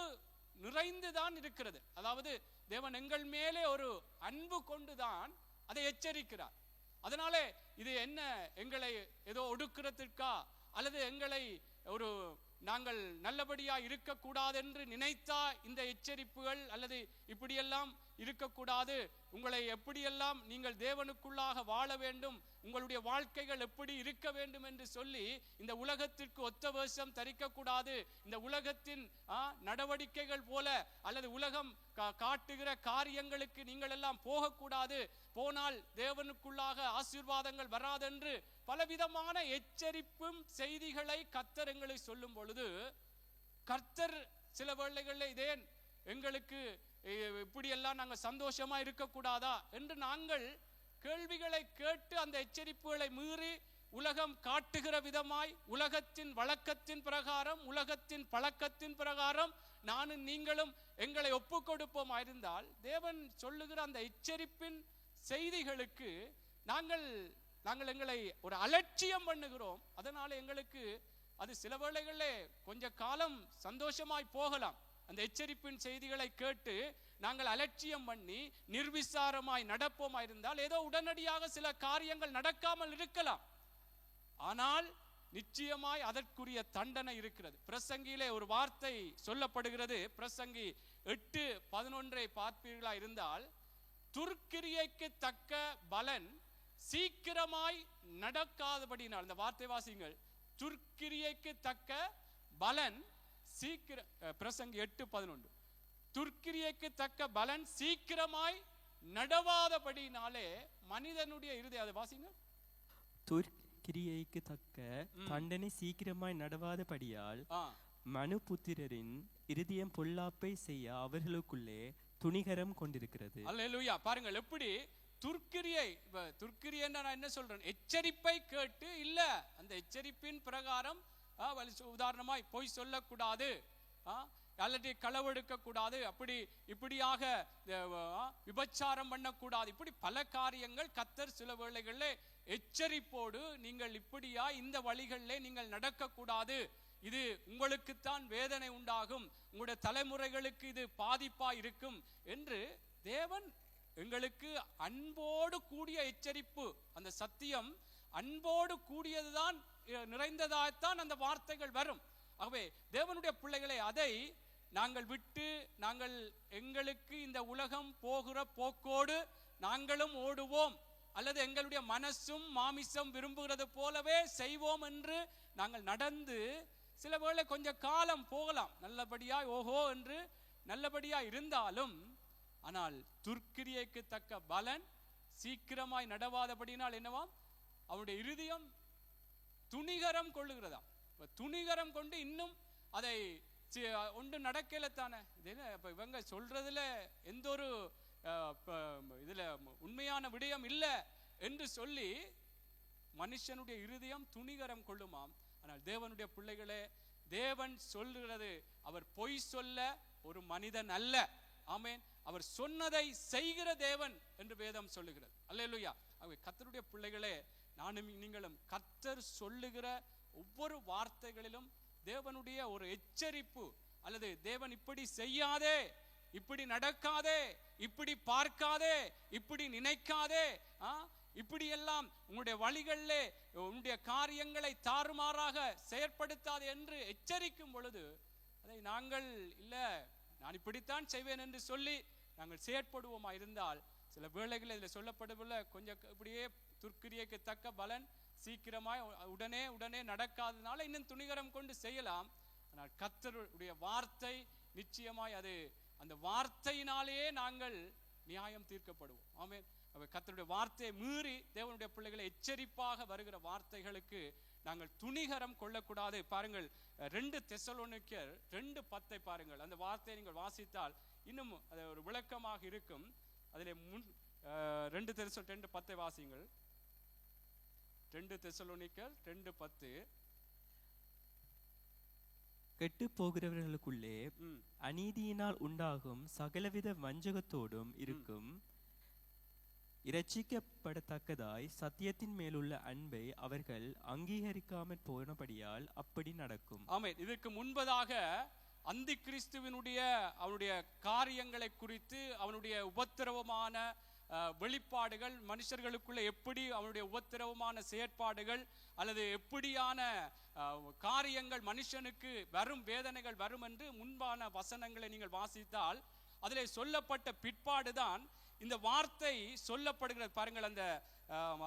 நிறைந்துதான் இருக்கிறது. அதாவது தேவன் எங்கள் மேலே ஒரு அன்பு கொண்டுதான் அதை எச்சரிக்கிறார். அதனாலே இது என்ன, எங்களை ஏதோ ஒடுக்கிறதுக்கா அல்லது எங்களை ஒரு நாங்கள் நல்லபடியா இருக்கக்கூடாது என்று நினைத்தா இந்த எச்சரிப்புகள் அல்லது இப்படியெல்லாம் இருக்கக்கூடாது, உங்களை எப்படியெல்லாம் நீங்கள் தேவனுக்குள்ளாக வாழ வேண்டும், உங்களுடைய வாழ்க்கைகள் எப்படி இருக்க வேண்டும் என்று சொல்லி இந்த உலகத்திற்கு ஒத்த வேஷம் தரிக்கக்கூடாது, இந்த உலகத்தின் நடவடிக்கைகள் போல அல்லது உலகம் காட்டுகிற காரியங்களுக்கு நீங்கள் எல்லாம் போகக்கூடாது, போனால் தேவனுக்குள்ளாக ஆசீர்வாதங்கள் வராதென்று பலவிதமான எச்சரிப்பும் செய்திகளை கர்த்தர் எங்களை சொல்லும் பொழுது, கர்த்தர் சில வேளைகளில் இதேன் எங்களுக்கு இப்படியெல்லாம் நாங்கள் சந்தோஷமா இருக்கக்கூடாதா என்று நாங்கள் கேள்விகளை கேட்டு அந்த எச்சரிப்புகளை மீறி உலகம் காட்டுகிற விதமாய் உலகத்தின் வழக்கத்தின் பிரகாரம் உலகத்தின் பழக்கத்தின் பிரகாரம் நானும் நீங்களும் எங்களை ஒப்பு கொடுப்போம் இருந்தால் தேவன் சொல்லுகிற அந்த எச்சரிப்பின் செய்திகளுக்கு நாங்கள் எங்களை ஒரு அலட்சியம் பண்ணுகிறோம். அதனால எங்களுக்கு அது சில வேளைகளிலே கொஞ்ச காலம் சந்தோஷமாய் போகலாம். அந்த எச்சரிப்பின் செய்திகளை கேட்டு நாங்கள் அலட்சியம் பண்ணி நிர்விசாரமாய் நடப்போமா இருந்தால் ஏதோ உடனடியாக சில காரியங்கள் நடக்காமல் இருக்கலாம். ஆனால் நிச்சயமாய் அதற்குரிய தண்டனை இருக்கிறது. பிரசங்கியிலே ஒரு வார்த்தை சொல்லப்படுகிறது. பிரசங்கி 8:11 பார்ப்பீர்களா இருந்தால், துர்க்கிரியைக்கு தக்க பலன் சீக்கிரமாய் நடக்காதபடினால், இந்த வார்த்தை வாசிங்கள், துர்க்கிரியைக்கு தக்க பலன் சீக்கிர பிரசங்கி 8:11, துர்க்கிரியைக்கு தக்க பலன் சீக்கிரமாய் நடவாதபடினாலே மனிதனுடைய இருதயம், அதை வாசிங்க, துர்க்கிரியைக்கு தக்க தண்டனை சீக்கிரமாய் நடவாதபடியால் மனுபுத்திரரின் இருதயம் பொல்லாப்பை செய்ய அவர்களுக்குள்ளே துணிகரம் கொண்டிருக்கிறது. அல்லேலூயா. பாருங்கள் எப்படி துர்க்கிரியை, துர்க்கிரியை நான் என்ன சொல்றேன், எச்சரிப்பை கேட்டு இல்ல, அந்த எச்சரிப்பின் பிரகாரம் உதாரணமாய் பொய் சொல்லக்கூடாது, அல்லது களவெடுக்க கூடாது, அப்படி இப்படியாக விபச்சாரம் பண்ணக்கூடாது, இப்படி பல காரியங்கள் கர்த்தர் சில வேளைகளில் எச்சரிப்போடு நீங்கள் இப்படியா இந்த வழிகளிலே நீங்கள் நடக்கக்கூடாது, இது உங்களுக்குத்தான் வேதனை உண்டாகும், உங்களுடைய தலைமுறைகளுக்கு இது பாதிப்பா இருக்கும் என்று தேவன் எங்களுக்கு அன்போடு கூடிய எச்சரிப்பு, அந்த சத்தியம் அன்போடு கூடியதுதான், நிறைந்ததாகத்தான் அந்த வார்த்தைகள் வரும். ஆகவே தேவனுடைய பிள்ளைகளை அதை நாங்கள் விட்டு நாங்கள் எங்களுக்கு இந்த உலகம் போகிற போக்கோடு நாங்களும் ஓடுவோம், அல்லது எங்களுடைய மனசும் மாமிசம் விரும்புகிறது போலவே செய்வோம் என்று நாங்கள் நடந்து சில வேளை கொஞ்ச காலம் போகலாம், நல்லபடியாய் ஓஹோ என்று நல்லபடியா இருந்தாலும், ஆனால் துர்க்கிரியைக்கு தக்க பலன் சீக்கிரமாய் நடவாதபடினால் என்னவாம், அவனுடைய இருதயம் துணிகரம் கொள்ளுகிறதா, துணிகரம் கொண்டு இன்னும் அதை ஒன்று நடக்கல தானே. இப்ப இவங்க சொல்றதுல எந்த ஒரு இதுல உண்மையான விடயம் இல்லை என்று சொல்லி மனுஷனுடைய இருதயம் துணிகரம் கொள்ளுமாம். ஆனால் தேவனுடைய பிள்ளைகளே, தேவன் சொல்லுகிறது, அவர் பொய் சொல்ல ஒரு மனிதன் அல்ல. ஆமென். அவர் சொன்னதை செய்கிற தேவன் என்று வேதம் சொல்லுகிறது. அல்லேலூயா. கர்த்தருடைய பிள்ளைகளே, நானும் நீங்களும் கர்த்தர் சொல்லுகிற ஒவ்வொரு வார்த்தைகளிலும் தேவனுடைய ஒரு எச்சரிப்பு, அல்லது தேவன் இப்படி செய்யாதே, இப்படி நடக்காதே, இப்படி பார்க்காதே, இப்படி நினைக்காதே, இப்படி எல்லாம் உங்களுடைய வழிகளிலே உங்களுடைய காரியங்களை தாறுமாறாக செயற்படுத்தாது என்று எச்சரிக்கும் பொழுது அதை நாங்கள் இல்ல நான் இப்படித்தான் செய்வேன் என்று சொல்லி நாங்கள் செயற்படுவோமா இருந்தால், சில வேளைகளில் இதில் சொல்லப்படவில்லை, கொஞ்சம் இப்படியே துர்க்கிரியைக்கு தக்க பலன் சீக்கிரமாய் உடனே நடக்காதனால இன்னும் துணிகரம் கொண்டு செய்யலாம். ஆனால் கர்த்தருடைய வார்த்தை நிச்சயமாய் அது அந்த வார்த்தையினாலேயே நாங்கள் நியாயம் தீர்க்கப்படுவோம். ஆமென். கர்த்தருடைய வார்த்தையை மீறி தேவனுடைய பிள்ளைகளை எச்சரிப்பாக வருகிற வார்த்தைகளுக்கு நாங்கள் துணிகரம் கொள்ளக்கூடாது. பாருங்கள் 2 தெசலோனிக்கேயர் 2:10 பாருங்கள். அந்த வார்த்தையை நீங்கள் வாசித்தால் இன்னும் அது ஒரு விளக்கமாக இருக்கும். அதிலே 2 தெசலோனிக்கேயர் 2:10 வாசிங்கள். 2 தெசலோனிக்கேயர் 2:10. கெட்டு போகிறவர்களுக்குள்ளே அநீதியினால் உண்டாகும் சகலவித வஞ்சகத்தோடும் இருக்கும் இரட்சிக்கப்படத்தக்கதாய் சத்தியத்தின் மேலுள்ள அன்பை அவர்கள் அங்கீகரிக்காமற் போனபடியால் அப்படி நடக்கும். ஆமென். இதற்கு முன்பதாக அந்தி கிறிஸ்துவினுடைய அவனுடைய காரியங்களை குறித்து அவனுடைய உபத்திரவமான வெளிப்பாடுகள், மனுஷர்களுக்குள்ள எப்படி அவனுடைய உபத்திரவமான செயற்பாடுகள் அல்லது எப்படியான காரியங்கள் மனுஷனுக்கு வரும், வேதனைகள் வரும் என்று முன்பான வசனங்களை நீங்கள் வாசித்தால் அதிலே சொல்லப்பட்ட பிற்பாடுதான் இந்த வார்த்தை சொல்லப்படுகிறது. பாருங்கள், அந்த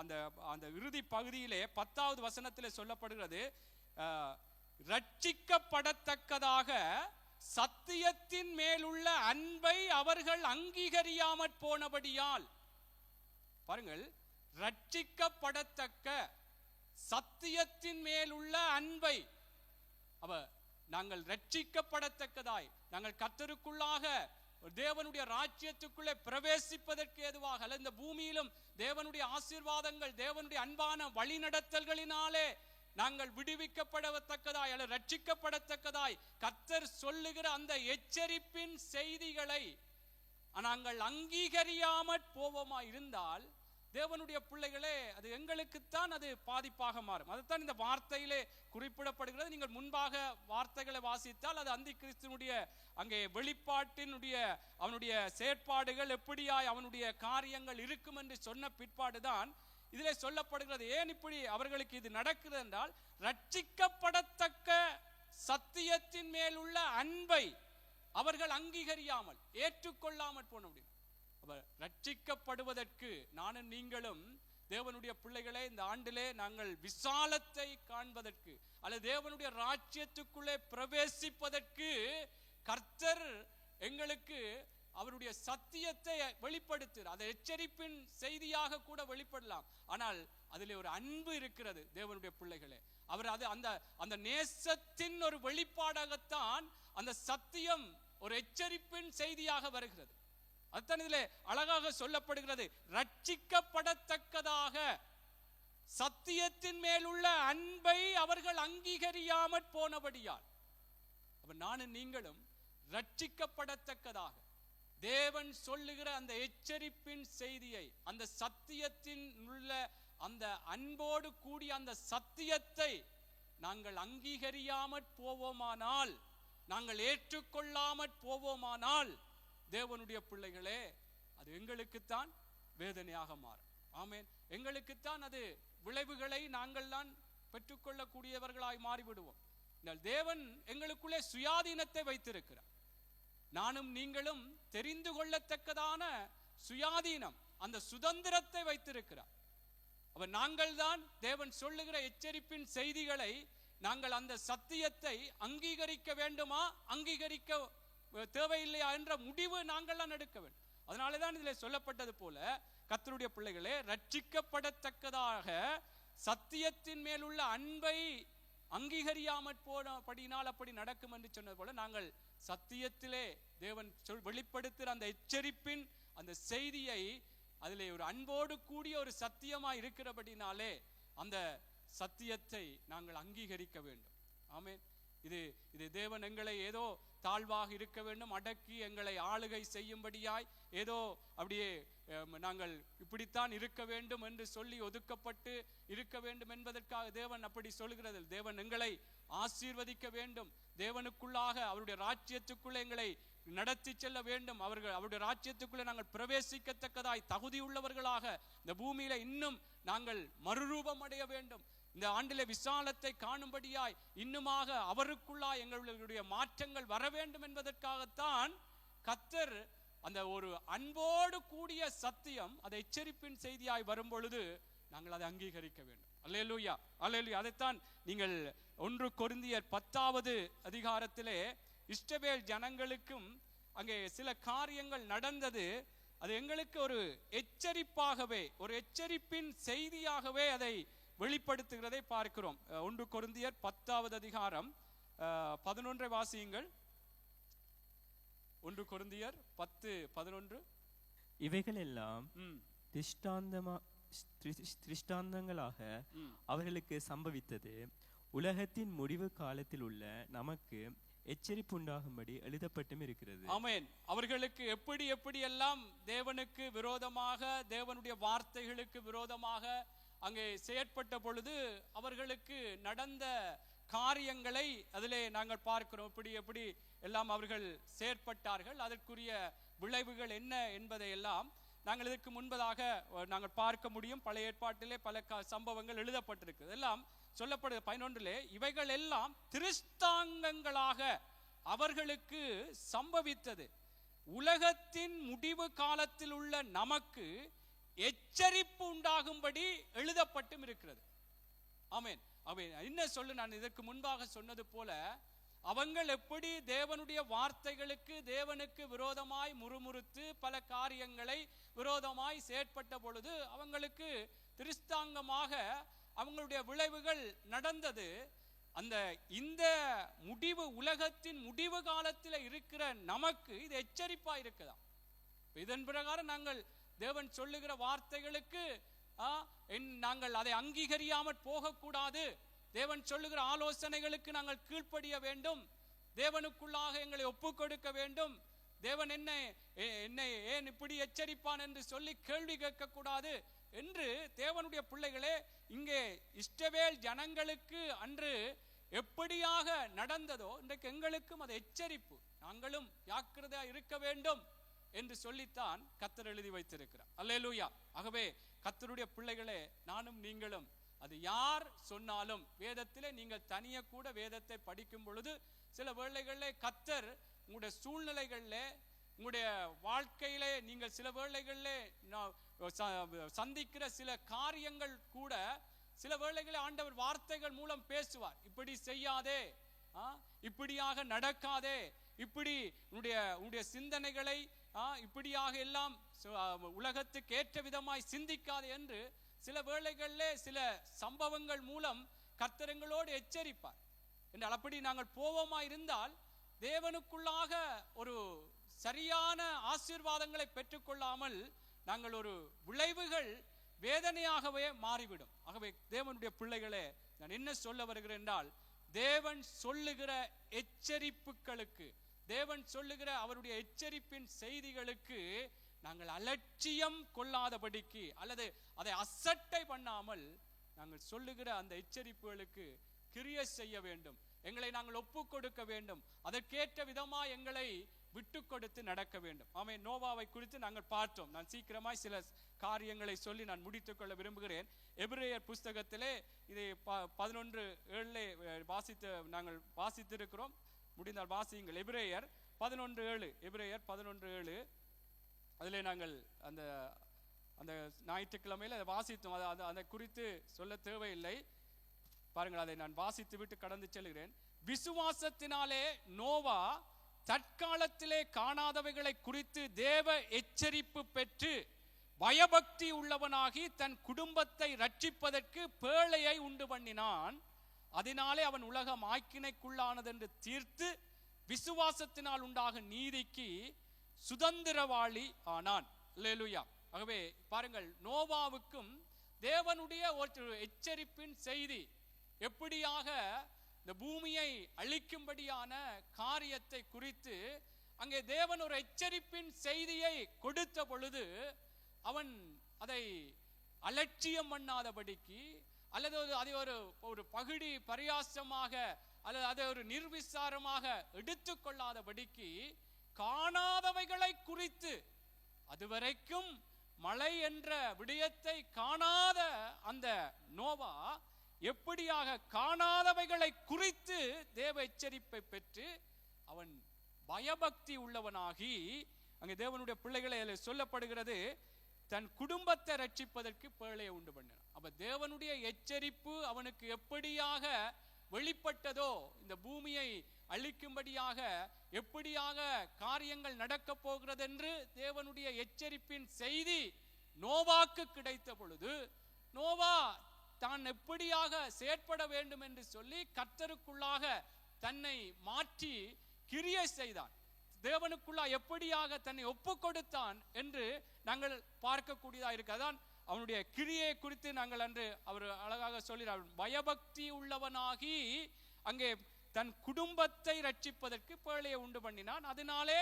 அந்த அந்த இறுதி பகுதியிலே 10வது வசனத்திலே சொல்லப்படுகிறது, ரட்சிக்கப்படத்தக்கதாக சத்தியத்தின் மேலுள்ள அன்பை அவர்கள் அங்கீகரியாமற் போனபடியால். பாருங்கள், ரட்சிக்கப்படத்தக்க சத்தியத்தின் மேலுள்ள அன்பை நாங்கள் ரட்சிக்கப்படத்தக்கதாய் நாங்கள் கர்த்தருக்குள்ளாக தேவனுடைய ராஜ்யத்துக்குள்ளே பிரவேசிப்பதற்கு ஏதுவாக அல்ல, இந்த பூமியிலும் தேவனுடைய ஆசீர்வாதங்கள், தேவனுடைய அன்பான வழிநடத்தல்களினாலே நாங்கள் விடுவிக்கப்படத்தக்கதாய் அல்ல ரட்சிக்கப்படத்தக்கதாய் கர்த்தர் சொல்லுகிற அந்த எச்சரிப்பின் செய்திகளை நாங்கள் அங்கீகரியாமற் போவோமா இருந்தால், தேவனுடைய பிள்ளைகளே, அது எங்களுக்குத்தான் அது பாதிப்பாக மாறும். அதுதான் இந்த வார்த்தையிலே குறிப்பிடப்படுகிறது. நீங்கள் முன்பாக வார்த்தைகளை வாசித்தால் அது அந்தி கிறிஸ்துனுடைய அங்கே வெளிப்பாட்டினுடைய அவனுடைய செயற்பாடுகள் எப்படியாய் அவனுடைய காரியங்கள் இருக்கும் என்று சொன்ன பிற்பாடுதான் இதிலே சொல்லப்படுகிறது. ஏன் இப்படி அவர்களுக்கு இது நடக்குது என்றால், ரட்சிக்கப்படத்தக்க சத்தியத்தின் மேலுள்ள அன்பை அவர்கள் அங்கீகரியாமல் ஏற்றுக்கொள்ளாமல் போன முடியும். ரட்சிக்கப்படுவதற்கு நானும் நீங்களும் தேவனுடைய பிள்ளைகளே இந்த ஆண்டிலே நாங்கள் விசாலத்தை காண்பதற்கு அல்லது தேவனுடைய ராஜ்யத்துக்குள்ளே பிரவேசிப்பதற்கு கர்த்தர் எங்களுக்கு அவருடைய சத்தியத்தை வெளிப்படுத்துகிறார். அதை எச்சரிப்பின் செய்தியாக கூட வெளிப்படலாம். ஆனால் அதிலே ஒரு அன்பு இருக்கிறது தேவனுடைய பிள்ளைகளே. அவர் அது அந்த அந்த நேசத்தின் ஒரு வெளிப்பாடாகத்தான் அந்த சத்தியம் ஒரு எச்சரிப்பின் செய்தியாக வருகிறது. அதுதான் இதிலே அழகாக சொல்லப்படுகிறது, ரட்சிக்கப்படத்தக்கதாக சத்தியத்தின் மேலுள்ள அன்பை அவர்கள் அங்கீகரியாமற் போனபடியால். அப்ப நானும் நீங்களும் ரட்சிக்கப்படத்தக்கதாக தேவன் சொல்லுகிற அந்த எச்சரிப்பின் செய்தியை, அந்த சத்தியத்தின் உள்ள அந்த அன்போடு கூடிய அந்த சத்தியத்தை நாங்கள் அங்கீகரியாமற் போவோமானால், நாங்கள் ஏற்றுக்கொள்ளாமற் போவோமானால், தேவனுடைய பிள்ளைகளே, அது எங்களுக்குத்தான் வேதனையாக மாறும். ஆமென். எங்களுக்குத்தான் அது விளைவுகளை நாங்கள் தான் பெற்றுக்கொள்ளக்கூடியவர்களாய் மாறிவிடுவோம். தேவன் எங்களுக்குள்ளே சுயாதீனத்தை வைத்திருக்கிறார். நானும் நீங்களும் தெரிந்து கொள்ளத்தக்கதான சுயாதீனம், அந்த சுதந்திரத்தை வைத்திருக்கிறார். அப்ப நாங்கள் தான் தேவன் சொல்லுகிற எச்சரிப்பின் செய்திகளை நாங்கள் அந்த சத்தியத்தை அங்கீகரிக்க வேண்டுமா, அங்கீகரிக்க தேவையில்லையா என்ற முடிவு நாங்கள் தான் எடுக்க வேண்டும். அதனாலதான் இதில் சொல்லப்பட்டது போல, கர்த்தருடைய பிள்ளைகளே, ரட்சிக்கப்படத்தக்கதாக சத்தியத்தின் மேலுள்ள அன்பை அங்கீகரியாமற் போனபடினால் அப்படி நடக்கும் என்று சொன்னது போல, நாங்கள் சத்தியத்திலே தேவன் வெளிப்படுத்துகிற அந்த எச்சரிப்பின் அந்த செய்தியை அதிலே ஒரு அன்போடு கூடிய ஒரு சத்தியமாய் இருக்கிறபடினாலே அந்த சத்தியத்தை நாங்கள் அங்கீகரிக்க வேண்டும். ஆமென். இது தேவன் எங்களை ஏதோ தாழ்வாக இருக்க வேண்டும், அடக்கி எங்களை ஆளுகை செய்யும்படியாய் ஏதோ அப்படியே நாங்கள் இப்படித்தான் இருக்க வேண்டும் என்று சொல்லி ஒதுக்கப்பட்டு இருக்க வேண்டும் என்பதற்காக தேவன் அப்படி சொல்கிறது. தேவன் எங்களை ஆசீர்வதிக்க வேண்டும், தேவனுக்குள்ளாக அவருடைய ராஜ்யத்துக்குள்ளே எங்களை நடத்தி செல்ல வேண்டும், அவருடைய ராஜ்யத்துக்குள்ளே நாங்கள் பிரவேசிக்கத்தக்கதாய் தகுதி உள்ளவர்களாக இந்த பூமியில இன்னும் நாங்கள் மறுரூபம் அடைய வேண்டும். இந்த ஆண்டிலே விசாலத்தை காணும்படியாய் இன்னுமாக அவருக்குள்ளாய் எங்களுடைய மாற்றங்கள் வர வேண்டும் என்பதற்காகத்தான் கர்த்தர் அந்த ஒரு அன்போடு கூடிய சத்தியம், அதை எச்சரிப்பின் செய்தியாய் வரும் பொழுது நாங்கள் அதை அங்கீகரிக்க வேண்டும். அல்லேலூயா, அல்லேலூயா. அதைத்தான் நீங்கள் 1 கொரிந்தியர் 10வது அதிகாரத்திலே இஸ்ரவேல் ஜனங்களுக்கும் அங்கே சில காரியங்கள் நடந்தது. அது எங்களுக்கு ஒரு எச்சரிப்பாகவே, ஒரு எச்சரிப்பின் செய்தியாகவே அதை வெளிப்படுத்துகிறதை பார்க்கிறோம். 1 கொரிந்தியர் 10வது அதிகாரம் 11 வாசியுங்கள். 1 கொரிந்தியர் 10:11. இவைகள் எல்லாம் திருஷ்டாந்தங்களாக அவர்களுக்கு சம்பவித்தது. உலகத்தின் முடிவு காலத்தில் உள்ள நமக்கு எச்சரிப்பு உண்டாகும்படி எழுதப்பட்டும் இருக்கிறது. ஆமென். அவர்களுக்கு எப்படி எல்லாம் தேவனுக்கு விரோதமாக, தேவனுடைய வார்த்தைகளுக்கு விரோதமாக அங்கே செயற்பட்ட பொழுது அவர்களுக்கு நடந்த காரியங்களை அதிலே நாங்கள் பார்க்கிறோம். எப்படி எல்லாம் அவர்கள் செயற்பட்டார்கள், அதற்குரிய விளைவுகள் என்ன என்பதை எல்லாம் நாங்கள் இதற்கு முன்பதாக நாங்கள் பார்க்க முடியும். பழைய ஏற்பாட்டிலே பல சம்பவங்கள் எழுதப்பட்டிருக்கு. எல்லாம் சொல்லப்படுது 11 இவைகள் எல்லாம் திருஷ்டாங்கங்களாக அவர்களுக்கு சம்பவித்தது. உலகத்தின் முடிவு காலத்தில் உள்ள நமக்கு எச்சரிப்பு உண்டாகும்படி எழுதப்பட்டும் இருக்கிறது. ஆமென். என்ன சொல்லு, நான் இதற்கு முன்பாக சொன்னது போல அவங்கள் எப்படி தேவனுடைய வார்த்தைகளுக்கு தேவனுக்கு விரோதமாய் முறுமுறுத்து பல காரியங்களை விரோதமாய் செயற்பட்ட பொழுது அவங்களுக்கு திருஷ்டாங்கமாக அவங்களுடைய விளைவுகள் நடந்தது. இந்த முடிவு, உலகத்தின் முடிவு காலத்தில் இருக்கிற நமக்கு இது எச்சரிப்பா இருக்குதா. இதன் பிரகாரம் நாங்கள் தேவன் சொல்லுகிற வார்த்தைகளுக்கு நாங்கள் அதை அங்கீகரியாமற் போகக்கூடாது. தேவன் சொல்லுகிற ஆலோசனைகளுக்கு நாங்கள் கீழ்ப்படிய வேண்டும். தேவனுக்குள்ளாக எங்களை ஒப்புக் கொடுக்க வேண்டும். தேவன் என்னை ஏன் இப்படி எச்சரிப்பான் என்று சொல்லி கேள்வி கேட்க கூடாது என்று தேவனுடைய பிள்ளைகளே, இங்கே இஸ்ரவேல் ஜனங்களுக்கு அன்று எப்படியாக நடந்ததோ இன்றைக்கு எங்களுக்கும் அது எச்சரிப்பு. நாங்களும் ஜாக்கிரதையா இருக்க வேண்டும் என்று சொல்லித்தான் கர்த்தர் எழுதி வைத்திருக்கிறார். அல்லேலூயா. ஆகவே கர்த்தருடைய பிள்ளைகளே, நானும் நீங்களும், அது யார் சொன்னாலும், வேதத்திலே நீங்கள் தனியே கூட வேதத்தை படிக்கும் பொழுது சில வேளைகளிலே கர்த்தர் உங்களுடைய சூழ்நிலைகளிலே, உங்களுடைய வாழ்க்கையிலே நீங்கள் சில வேளைகளிலே சந்திக்கிற சில காரியங்கள் கூட சில வேளைகளில் ஆண்டவர் வார்த்தைகள் மூலம் பேசுவார். இப்படி செய்யாதே, இப்படியாக நடக்காதே, இப்படி உன்னுடைய சிந்தனைகளை இப்படியாக எல்லாம் உலகத்துக்கு ஏற்ற விதமாய் சிந்திக்காதே என்று சில வேளைகளிலே சில சம்பவங்கள் மூலம் கர்த்தரங்களோடு எச்சரிப்பார். என்றால் அப்படி நாங்கள் போவோமா இருந்தால் தேவனுக்குள்ளாக ஒரு சரியான ஆசீர்வாதங்களை பெற்றுக்கொள்ளாமல் நாங்கள் ஒரு விளைவுகள் வேதனையாகவே மாறிவிடும். ஆகவே தேவனுடைய பிள்ளைகளே, நான் என்ன சொல்ல வருகிறேன் என்றால், தேவன் சொல்லுகிற எச்சரிப்புகளுக்கு, தேவன் சொல்லுகிற அவருடைய எச்சரிப்பின் செய்திகளுக்கு நாங்கள் அலட்சியம் கொள்ளாதபடிக்கு அல்லது அதை அசட்டை பண்ணாமல் நாங்கள் சொல்லுகிற அந்த எச்சரிப்புகளுக்கு கிரியை செய்ய வேண்டும். எங்களை நாங்கள் ஒப்புக் கொடுக்க வேண்டும். அதற்கேற்ற விதமா எங்களை விட்டு கொடுத்து நடக்க வேண்டும். ஆமென். நோவாவை குறித்து நாங்கள் பார்த்தோம். நான் சீக்கிரமாய் சில காரியங்களை சொல்லி நான் முடித்துக் கொள்ள விரும்புகிறேன். எபிரேயர் புஸ்தகத்திலே இதை 11:7 நாங்கள் வாசித்திருக்கிறோம். முடிந்தால் வாசியுங்கள். எபிரேயர் 11:7. எபிரேயர் 11:7 அதிலே நாங்கள் அந்த ஞாயிற்றுக்கிழமையில் அதை வாசித்தோம். அதை குறித்து சொல்ல தேவையில்லை. பாருங்கள், அதை நான் வாசித்து விட்டு கடந்து செல்கிறேன். விசுவாசத்தினாலே நோவா தற்காலத்திலே காணாதவைகளை குறித்து தேவ எச்சரிப்பு பெற்று பயபக்தி உள்ளவனாகி தன் குடும்பத்தை ரட்சிப்பதற்கு பேழையை உண்டு பண்ணினான். அதனாலே அவன் உலகம் ஆக்கினைக்குள்ளானதென்று தீர்த்து விசுவாசத்தினால் உண்டாக நீதிக்கு சுதந்திரவாளி ஆனான். அல்லேலூயா. ஆகவே பாருங்கள், நோவாவுக்கும் தேவனுடைய ஒரு எச்சரிப்பின் செய்தி, எப்படியாக இந்த பூமியை அழிக்கும்படியான காரியத்தை குறித்து அங்கே தேவன் ஒரு எச்சரிப்பின் செய்தியை கொடுத்த பொழுது அவன் அதை அலட்சியம் பண்ணாதபடிக்கு அல்லது அதை ஒரு பகுடி பரியாசமாக அல்லது அதை ஒரு நிர்விசாரமாக எடுத்துக்கொள்ளாதபடிக்கு காணாதவைகளை குறித்து, அதுவரைக்கும் மழை என்ற விடயத்தை காணாத அந்த நோவா எப்படியாக காணாதவைகளை குறித்து தேவ எச்சரிப்பை பெற்று அவன் பயபக்தி உள்ளவனாகி, அங்கே தேவனுடைய பிள்ளைகளை சொல்லப்படுகிறது, தன் குடும்பத்தை ரட்சிப்பதற்கு பேழையை உண்டு பண்ணினான். அப்ப தேவனுடைய எச்சரிப்பு அவனுக்கு எப்படியாக வெளிப்பட்டதோ, இந்த பூமியை அழிக்கும்படியாக எப்படியாக காரியங்கள் நடக்க போகிறது என்று தேவனுடைய எச்சரிப்பின் செய்தி நோவாக்கு கிடைத்த பொழுது, நோவா தான் எப்படியாக செயற்பட வேண்டும் என்று சொல்லி கர்த்தருக்குள்ளாக தன்னை மாற்றி கிரியை செய்தான். தேவனுக்குள்ளா எப்படியாக தன்னை ஒப்பு கொடுத்தான் என்று நாங்கள் பார்க்கக்கூடியதா இருக்கு. அதான் அவனுடைய கிரியை குறித்து நாங்கள் அன்று அவர் அழகாக சொல்கிறார். பயபக்தி உள்ளவனாகி அங்கே தன் குடும்பத்தை ரட்சிப்பதற்கு பேழையை உண்டு பண்ணினான். அதனாலே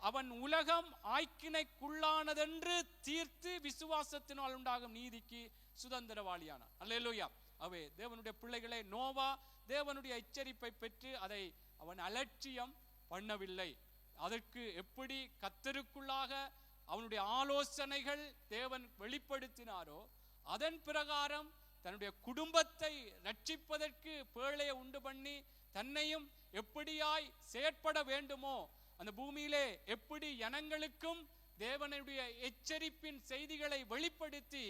அவன் உலகம் ஆய்க்கினைக்குள்ளானதென்று தீர்த்து விசுவாசத்தினால் உண்டாகும் நீதிக்கு சுதந்திரவாளியானான். அல்லேலூயா. அவே தேவனுடைய பிள்ளைகளே, நோவா தேவனுடைய எச்சரிப்பை பெற்று அதை அவன் அலட்சியம் பண்ணவில்லை. அதற்கு எப்படி கர்த்தருக்குள்ளாக அவனுடைய ஆலோசனைகள் தேவன் வெளிப்படுத்தினாரோ அதன் பிரகாரம் தன்னுடைய குடும்பத்தை ரட்சிப்பதற்கு பேழையை உண்டு பண்ணி தன்னையும் எப்படியாய் செயற்பட வேண்டுமோ, அந்த பூமியிலே எப்படி ஜனங்களுக்கும் தேவனுடைய எச்சரிப்பின் செய்திகளை வெளிப்படுத்தி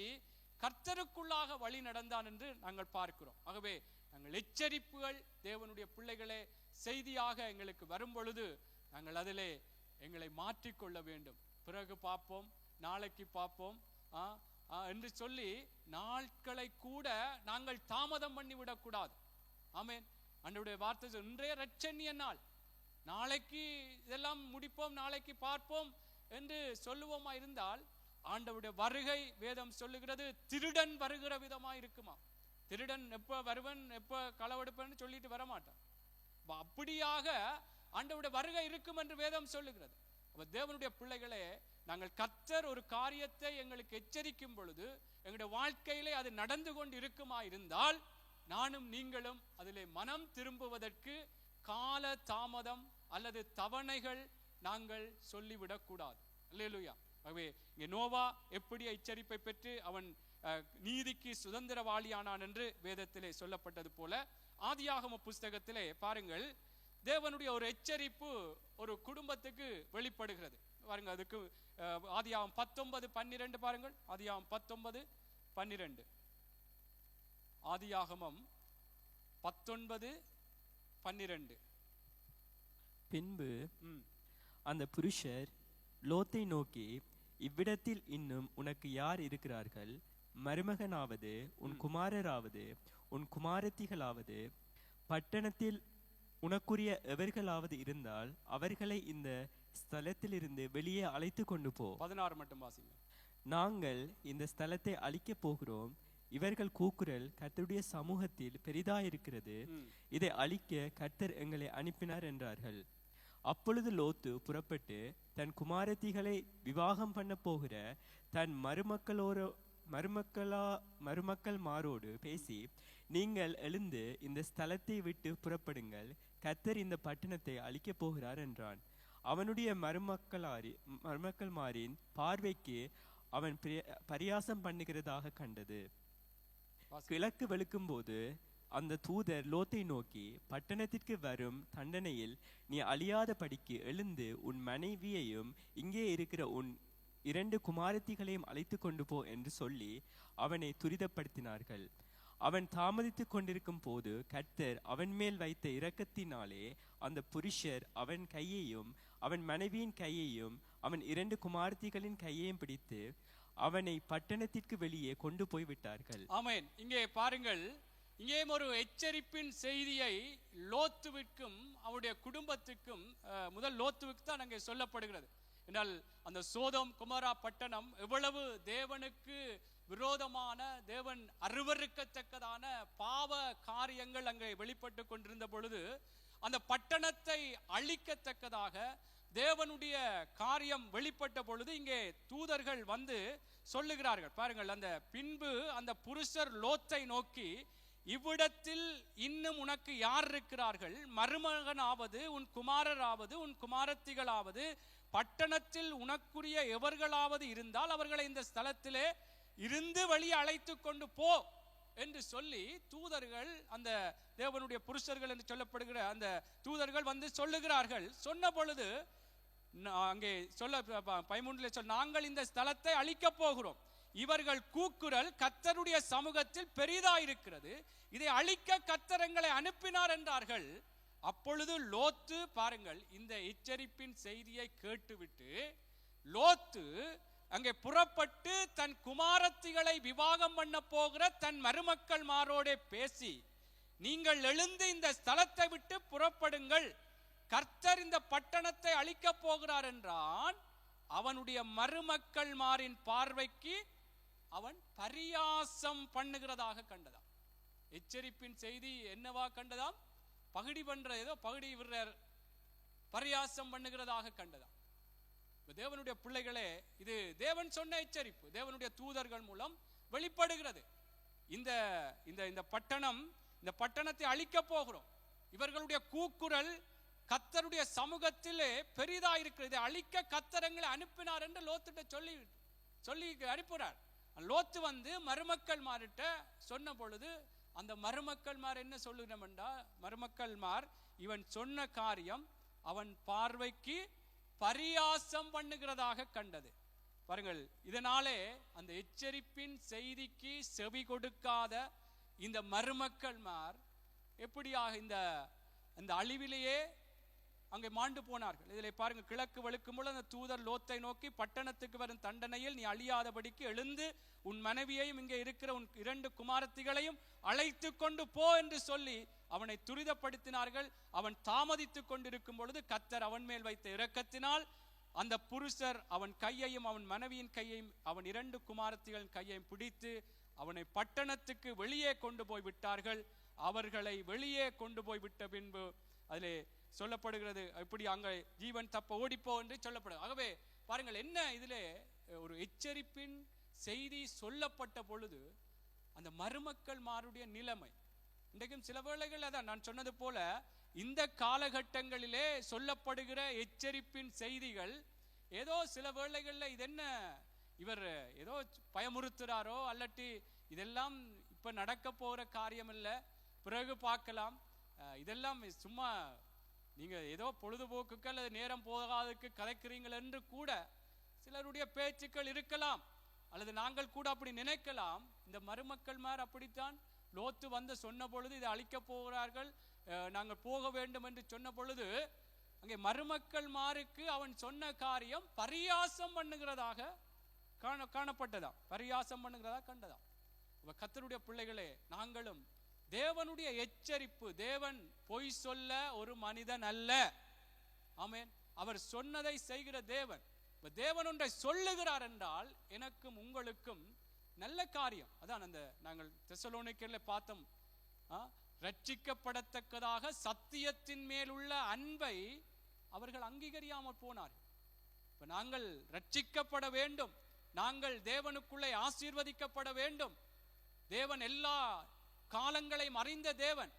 கர்த்தருக்குள்ளாக வழி நடந்தான் என்று நாங்கள் பார்க்கிறோம். ஆகவே நாங்கள் எச்சரிப்புகள் தேவனுடைய பிள்ளைகளே செய்தியாக எங்களுக்கு வரும் பொழுது நாங்கள் அதிலே எங்களை மாற்றிக்கொள்ள வேண்டும். பிறகு பார்ப்போம், நாளைக்கு பார்ப்போம் என்று சொல்லி நாட்களை கூட நாங்கள் தாமதம் பண்ணி விடக்கூடாது. ஆமென். ஆண்டவருடைய வார்த்தை இன்றைய இரட்சணிய நாள், நாளைக்கு இதெல்லாம் முடிப்போம், நாளைக்கு பார்ப்போம் என்று சொல்லுவோமா இருந்தால் ஆண்டவருடைய வருகை வேதம் சொல்லுகிறது திருடன் வருகிற விதமா இருக்குமா. திருடன் எப்ப வருவன் எப்ப களவெடுப்பன்னு சொல்லிட்டு வரமாட்டான். அப்படியாக ஆண்டவருடைய வருகை இருக்கும் என்று வேதம் சொல்லுகிறது. தேவனுடைய பிள்ளைகளே, நாங்கள் கர்த்தர் ஒரு காரியத்தை எங்களுக்கு எச்சரிக்கும் பொழுது எங்களுடைய வாழ்க்கையிலே அது நடந்து கொண்டு இருக்குமா இருந்தால் நானும் நீங்களும் அதிலே மனம் திரும்புவதற்கு கால தாமதம் அல்லது தவணைகள் நாங்கள் சொல்லிவிடக்கூடாது. அல்லேலூயா. ஆகவே இங்கே நோவா எப்படி எச்சரிப்பை பெற்று அவன் நீதிக்கு சுதந்திரவாளியானான் என்று வேதத்திலே சொல்லப்பட்டது போல ஆதியாகம புஸ்தகத்திலே பாருங்கள், தேவனுடைய ஒரு எச்சரிப்பு ஒரு குடும்பத்துக்கு வெளிப்படுகிறது. பாருங்க, அதுக்கு ஆதியாகமம் 19:12 பாருங்கள். ஆதியாகமம் 19:12. ஆதியாகமம் 19:12. பின்பு அந்த புருஷர் லோத்தை நோக்கி, இவ்விடத்தில் இன்னும் உனக்கு யார் இருக்கிறார்கள்? மருமகனாவது உன் குமாரராவது உன் குமாரத்திகளாவது பட்டணத்தில் உனக்குரிய எவர்களாவது இருந்தால் அவர்களை இந்த ஸ்தலத்திலிருந்து வெளியே அழைத்து கொண்டு போ. 16 மட்டும் வாசிங்க. நாங்கள் இந்த ஸ்தலத்தை அழிக்கப் போகிறோம். இவர்கள் கூக்குரல் கர்த்தருடைய சமூகத்தில் பெரிதாயிருக்கிறது. இதை அழிக்க கர்த்தர் எங்களை அனுப்பினார் என்றார்கள். அப்பொழுது லோத்து புறப்பட்டு தன் குமாரத்திகளை விவாகம் பண்ண போகிற தன் மருமக்கள் மாரோடு பேசி, நீங்கள் எழுந்து இந்த ஸ்தலத்தை விட்டு புறப்படுங்கள், கர்த்தர் இந்த பட்டணத்தை அழிக்கப் போகிறார் என்றான். அவனுடைய மருமக்கள் மாரின் பார்வைக்கு அவன் பரியாசம் பண்ணுகிறதாக கண்டது. கிழக்கு வெளுக்கும் போது அந்த தூதர் லோத்தை நோக்கி, பட்டணத்திற்கு வரும் தண்டனையில் நீ அழியாத படிக்கு எழுந்து உன் மனைவியையும் இங்கே இருக்கிற உன் 2 குமாரத்திகளையும் அழைத்து கொண்டு போ என்று சொல்லி அவனை துரிதப்படுத்தினார்கள். அவன் தாமதித்துக் கொண்டிருக்கும் போது கர்த்தர் அவன் மேல் வைத்த இரக்கத்தினாலே அந்த புருஷர் அவன் கையையும் அவன் மனைவியின் கையையும் அவன் 2 குமாரத்திகளின் கையையும் பிடித்து அவனை பட்டணத்திற்கு வெளியே கொண்டு போய் விட்டார்கள். ஆமென். இங்கே பாருங்கள், இங்கேயும் ஒரு எச்சரிப்பின் செய்தியை லோத்துவிற்கும் அவருடைய குடும்பத்துக்கும், முதல் லோத்துவுக்கு தான் அங்கே சொல்லப்படுகிறது. என்றால் அந்த சோதோம் குமாரா பட்டணம் எவ்வளவு தேவனுக்கு விரோதமான, தேவன் அருவருக்கத்தக்கதான பாவ காரியங்கள் அங்கே வெளிப்பட்டு கொண்டிருந்த பொழுது அந்த பட்டணத்தை அழிக்கத்தக்கதாக தேவனுடைய காரியம் வெளிப்பட்ட பொழுது இங்கே தூதர்கள் வந்து சொல்லுகிறார்கள். பாருங்கள், அந்த பின்பு அந்த புருஷர் லோத்தை நோக்கி, இவ்விடத்தில் இன்னும் உனக்கு யார் இருக்கிறார்கள்? மருமகனாவது உன் குமாரராவது உன் குமாரத்திகளாவது பட்டணத்தில் உனக்குரிய எவர்களாவது இருந்தால் அவர்களை இந்த ஸ்தலத்திலே இருந்து வெளியே அழைத்து கொண்டு போ என்று சொல்லி தூதர்கள், அந்த தேவனுடைய புருஷர்கள் என்று சொல்லப்படுகிற அந்த தூதர்கள் வந்து சொல்லுகிறார்கள். சொன்ன பொழுது அங்கே சொல்ல 13 சொல்ல, நாங்கள் இந்த ஸ்தலத்தை அழிக்கப் போகிறோம். இவர்கள் கூக்குரல் கர்த்தருடைய சமூகத்தில் பெரிதாயிருக்கிறது. இதை அழிக்க கர்த்தர் எங்களை அனுப்பினார் என்றார்கள். அப்பொழுது லோத்து, பாருங்கள், இந்த எச்சரிப்பின் செய்தியை கேட்டுவிட்டு லோத்து அங்கே புறப்பட்டு தன் குமாரத்திகளை விவாகம் பண்ண போகிற தன் மருமக்கள் மாரோடே பேசி, நீங்கள் எழுந்து இந்த ஸ்தலத்தை விட்டு புறப்படுங்கள், கர்த்தர் இந்த பட்டணத்தை அழிக்கப் போகிறார் என்றான். அவனுடைய மருமக்கள் மாரின் பார்வைக்கு அவன் பரியாசம் பண்ணுகிறதாக கண்டதாம். எச்சரிப்பின் செய்தி என்னவா கண்டதாம்? பகுடி பண்ற, ஏதோ பகுடி விடுறார், பரியாசம் பண்ணுகிறதாக கண்டதாம். தேவனுடைய பிள்ளைகளே, இது தேவன் சொன்ன எச்சரிப்பு, தேவனுடைய தூதர்கள் மூலம் வெளிப்படுகிறது. இந்த இந்த இந்த பட்டணம், இந்த பட்டணத்தை அழிக்க போகிறோம். இவர்களுடைய கூக்குரல் கர்த்தருடைய சமூகத்திலே பெரிதா இருக்கிறது. அழிக்க கர்த்தரங்களை அனுப்பினார் என்று லோத்துட்ட சொல்லி சொல்லி அனுப்புறார். லோத்து வந்து மருமக்கள் மாறிட்ட சொன்ன பொழுது அந்த மருமக்கள் மார் என்ன சொல்லுகிறோம் என்றால், மருமக்கள் மார் இவன் சொன்ன காரியம் அவன் பார்வைக்கு பரியாசம் பண்ணுகிறதாக கண்டது. பாருங்கள், இதனாலே அந்த எச்சரிப்பின் செய்திக்கு செவி கொடுக்காத இந்த மருமக்கள் மார் எப்படியாக இந்த அழிவிலேயே அங்கே மாண்டு போனார்கள். இதில் பாருங்க, கிழக்கு வெளுக்கும் பொழுது அந்த தூதர் லோத்தை நோக்கி, பட்டணத்துக்கு வரும் தண்டனையில் நீ அழியாதபடிக்கு எழுந்து உன் மனைவியையும் இங்கே இருக்கிற உன் 2 குமாரத்திகளையும் அழைத்து கொண்டு போ என்று சொல்லி அவனை துரிதப்படுத்தினார்கள். அவன் தாமதித்துக் கொண்டிருக்கும் பொழுது கர்த்தர் அவன் மேல் வைத்த இரக்கத்தினால் அந்த புருஷர் அவன் கையையும் அவன் மனைவியின் கையையும் அவன் 2 குமாரத்திகளின் கையையும் பிடித்து அவனை பட்டணத்துக்கு வெளியே கொண்டு போய் விட்டார்கள். அவர்களை வெளியே கொண்டு போய் விட்ட பின்பு அதிலே சொல்லப்படுகிறது, இப்படி அங்கே ஜீவன் தப்ப ஓடிப்போ என்று சொல்லப்படுது. ஆகவே பாருங்கள், என்ன இதிலே ஒரு எச்சரிப்பின் செய்தி சொல்லப்பட்ட பொழுது அந்த மருமக்கள் மாருடைய நிலைமை இன்றைக்கும் சில வேளைகள், அதான் நான் சொன்னது போல, இந்த காலகட்டங்களிலே சொல்லப்படுகிற எச்சரிப்பின் செய்திகள் ஏதோ சில வேளைகளில் இது என்ன இவர் ஏதோ பயமுறுத்துறாரோ அல்லட்டி இதெல்லாம் இப்ப நடக்க போகிற காரியம் இல்லை, பிறகு பார்க்கலாம், இதெல்லாம் சும்மா நீங்க ஏதோ பொழுதுபோக்குக்கு அல்லது நேரம் போகாததுக்கு கலைக்கிறீங்கள் என்று கூட சிலருடைய பேச்சுக்கள் இருக்கலாம், அல்லது நாங்கள் கூட அப்படி நினைக்கலாம். இந்த மருமக்கள் மார் அப்படித்தான். லோத்து வந்து சொன்ன பொழுது இதை அழிக்க போகிறார்கள், நாங்கள் போக வேண்டும் என்று சொன்ன பொழுது அங்கே மருமக்கள் மாருக்கு அவன் சொன்ன காரியம் பரியாசம் பண்ணுகிறதாக காணப்பட்டதாம், பரியாசம் பண்ணுகிறதா கண்டதாம். கர்த்தருடைய பிள்ளைகளே, நாங்களும் தேவனுடைய எச்சரிப்பு, தேவன் பொய் சொல்ல ஒரு மனிதன் அல்ல. ஆமென். அவர் சொன்னதை செய்கிற தேவன். தேவன் ஒன்றை சொல்லுகிறார் என்றால் எனக்கும் உங்களுக்கும் நல்ல காரியம். அதான் அந்த நாங்கள் தெசலோனிக்கேயர்ல பார்த்தோம், ரட்சிக்கப்படத்தக்கதாக சத்தியத்தின் மேலுள்ள அன்பை அவர்கள் அங்கீகரியாமல் போனார்கள். இப்ப நாங்கள் ரட்சிக்கப்பட வேண்டும், நாங்கள் தேவனுக்குள்ளே ஆசீர்வதிக்கப்பட வேண்டும். தேவன் எல்லா காலங்களையும் அறிந்த தேவன்.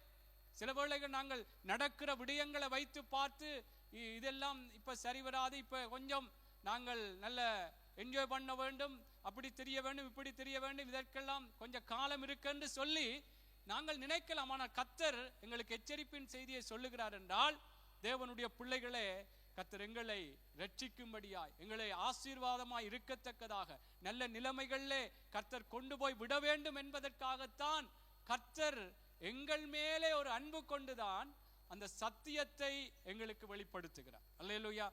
சில வேளைகள் நாங்கள் நடக்கிற விடயங்களை வைத்து பார்த்து இதெல்லாம் இப்ப சரி வராது, இப்ப கொஞ்சம் நாங்கள் நல்ல என்ஜாய் பண்ண வேண்டும், அப்படி தெரிய வேண்டும், இப்படி தெரிய வேண்டும், இதற்கெல்லாம் கொஞ்சம் காலம் இருக்கு என்று சொல்லி நாங்கள் நினைக்கலாம். ஆனால் கர்த்தர் எங்களுக்கு எச்சரிப்பின் செய்தியை சொல்லுகிறார் என்றால், தேவனுடைய பிள்ளைகளே, கர்த்தர் எங்களை ரட்சிக்கும்படியாய், எங்களை ஆசீர்வாதமாய் இருக்கத்தக்கதாக நல்ல நிலைமைகளிலே கர்த்தர் கொண்டு போய் விட வேண்டும் என்பதற்காகத்தான் கர்த்தர் எங்கள் மேலே ஒரு அன்பு கொண்டுதான் அந்த சத்தியத்தை எங்களுக்கு வெளிப்படுத்துகிறார். அல்லேலூயா.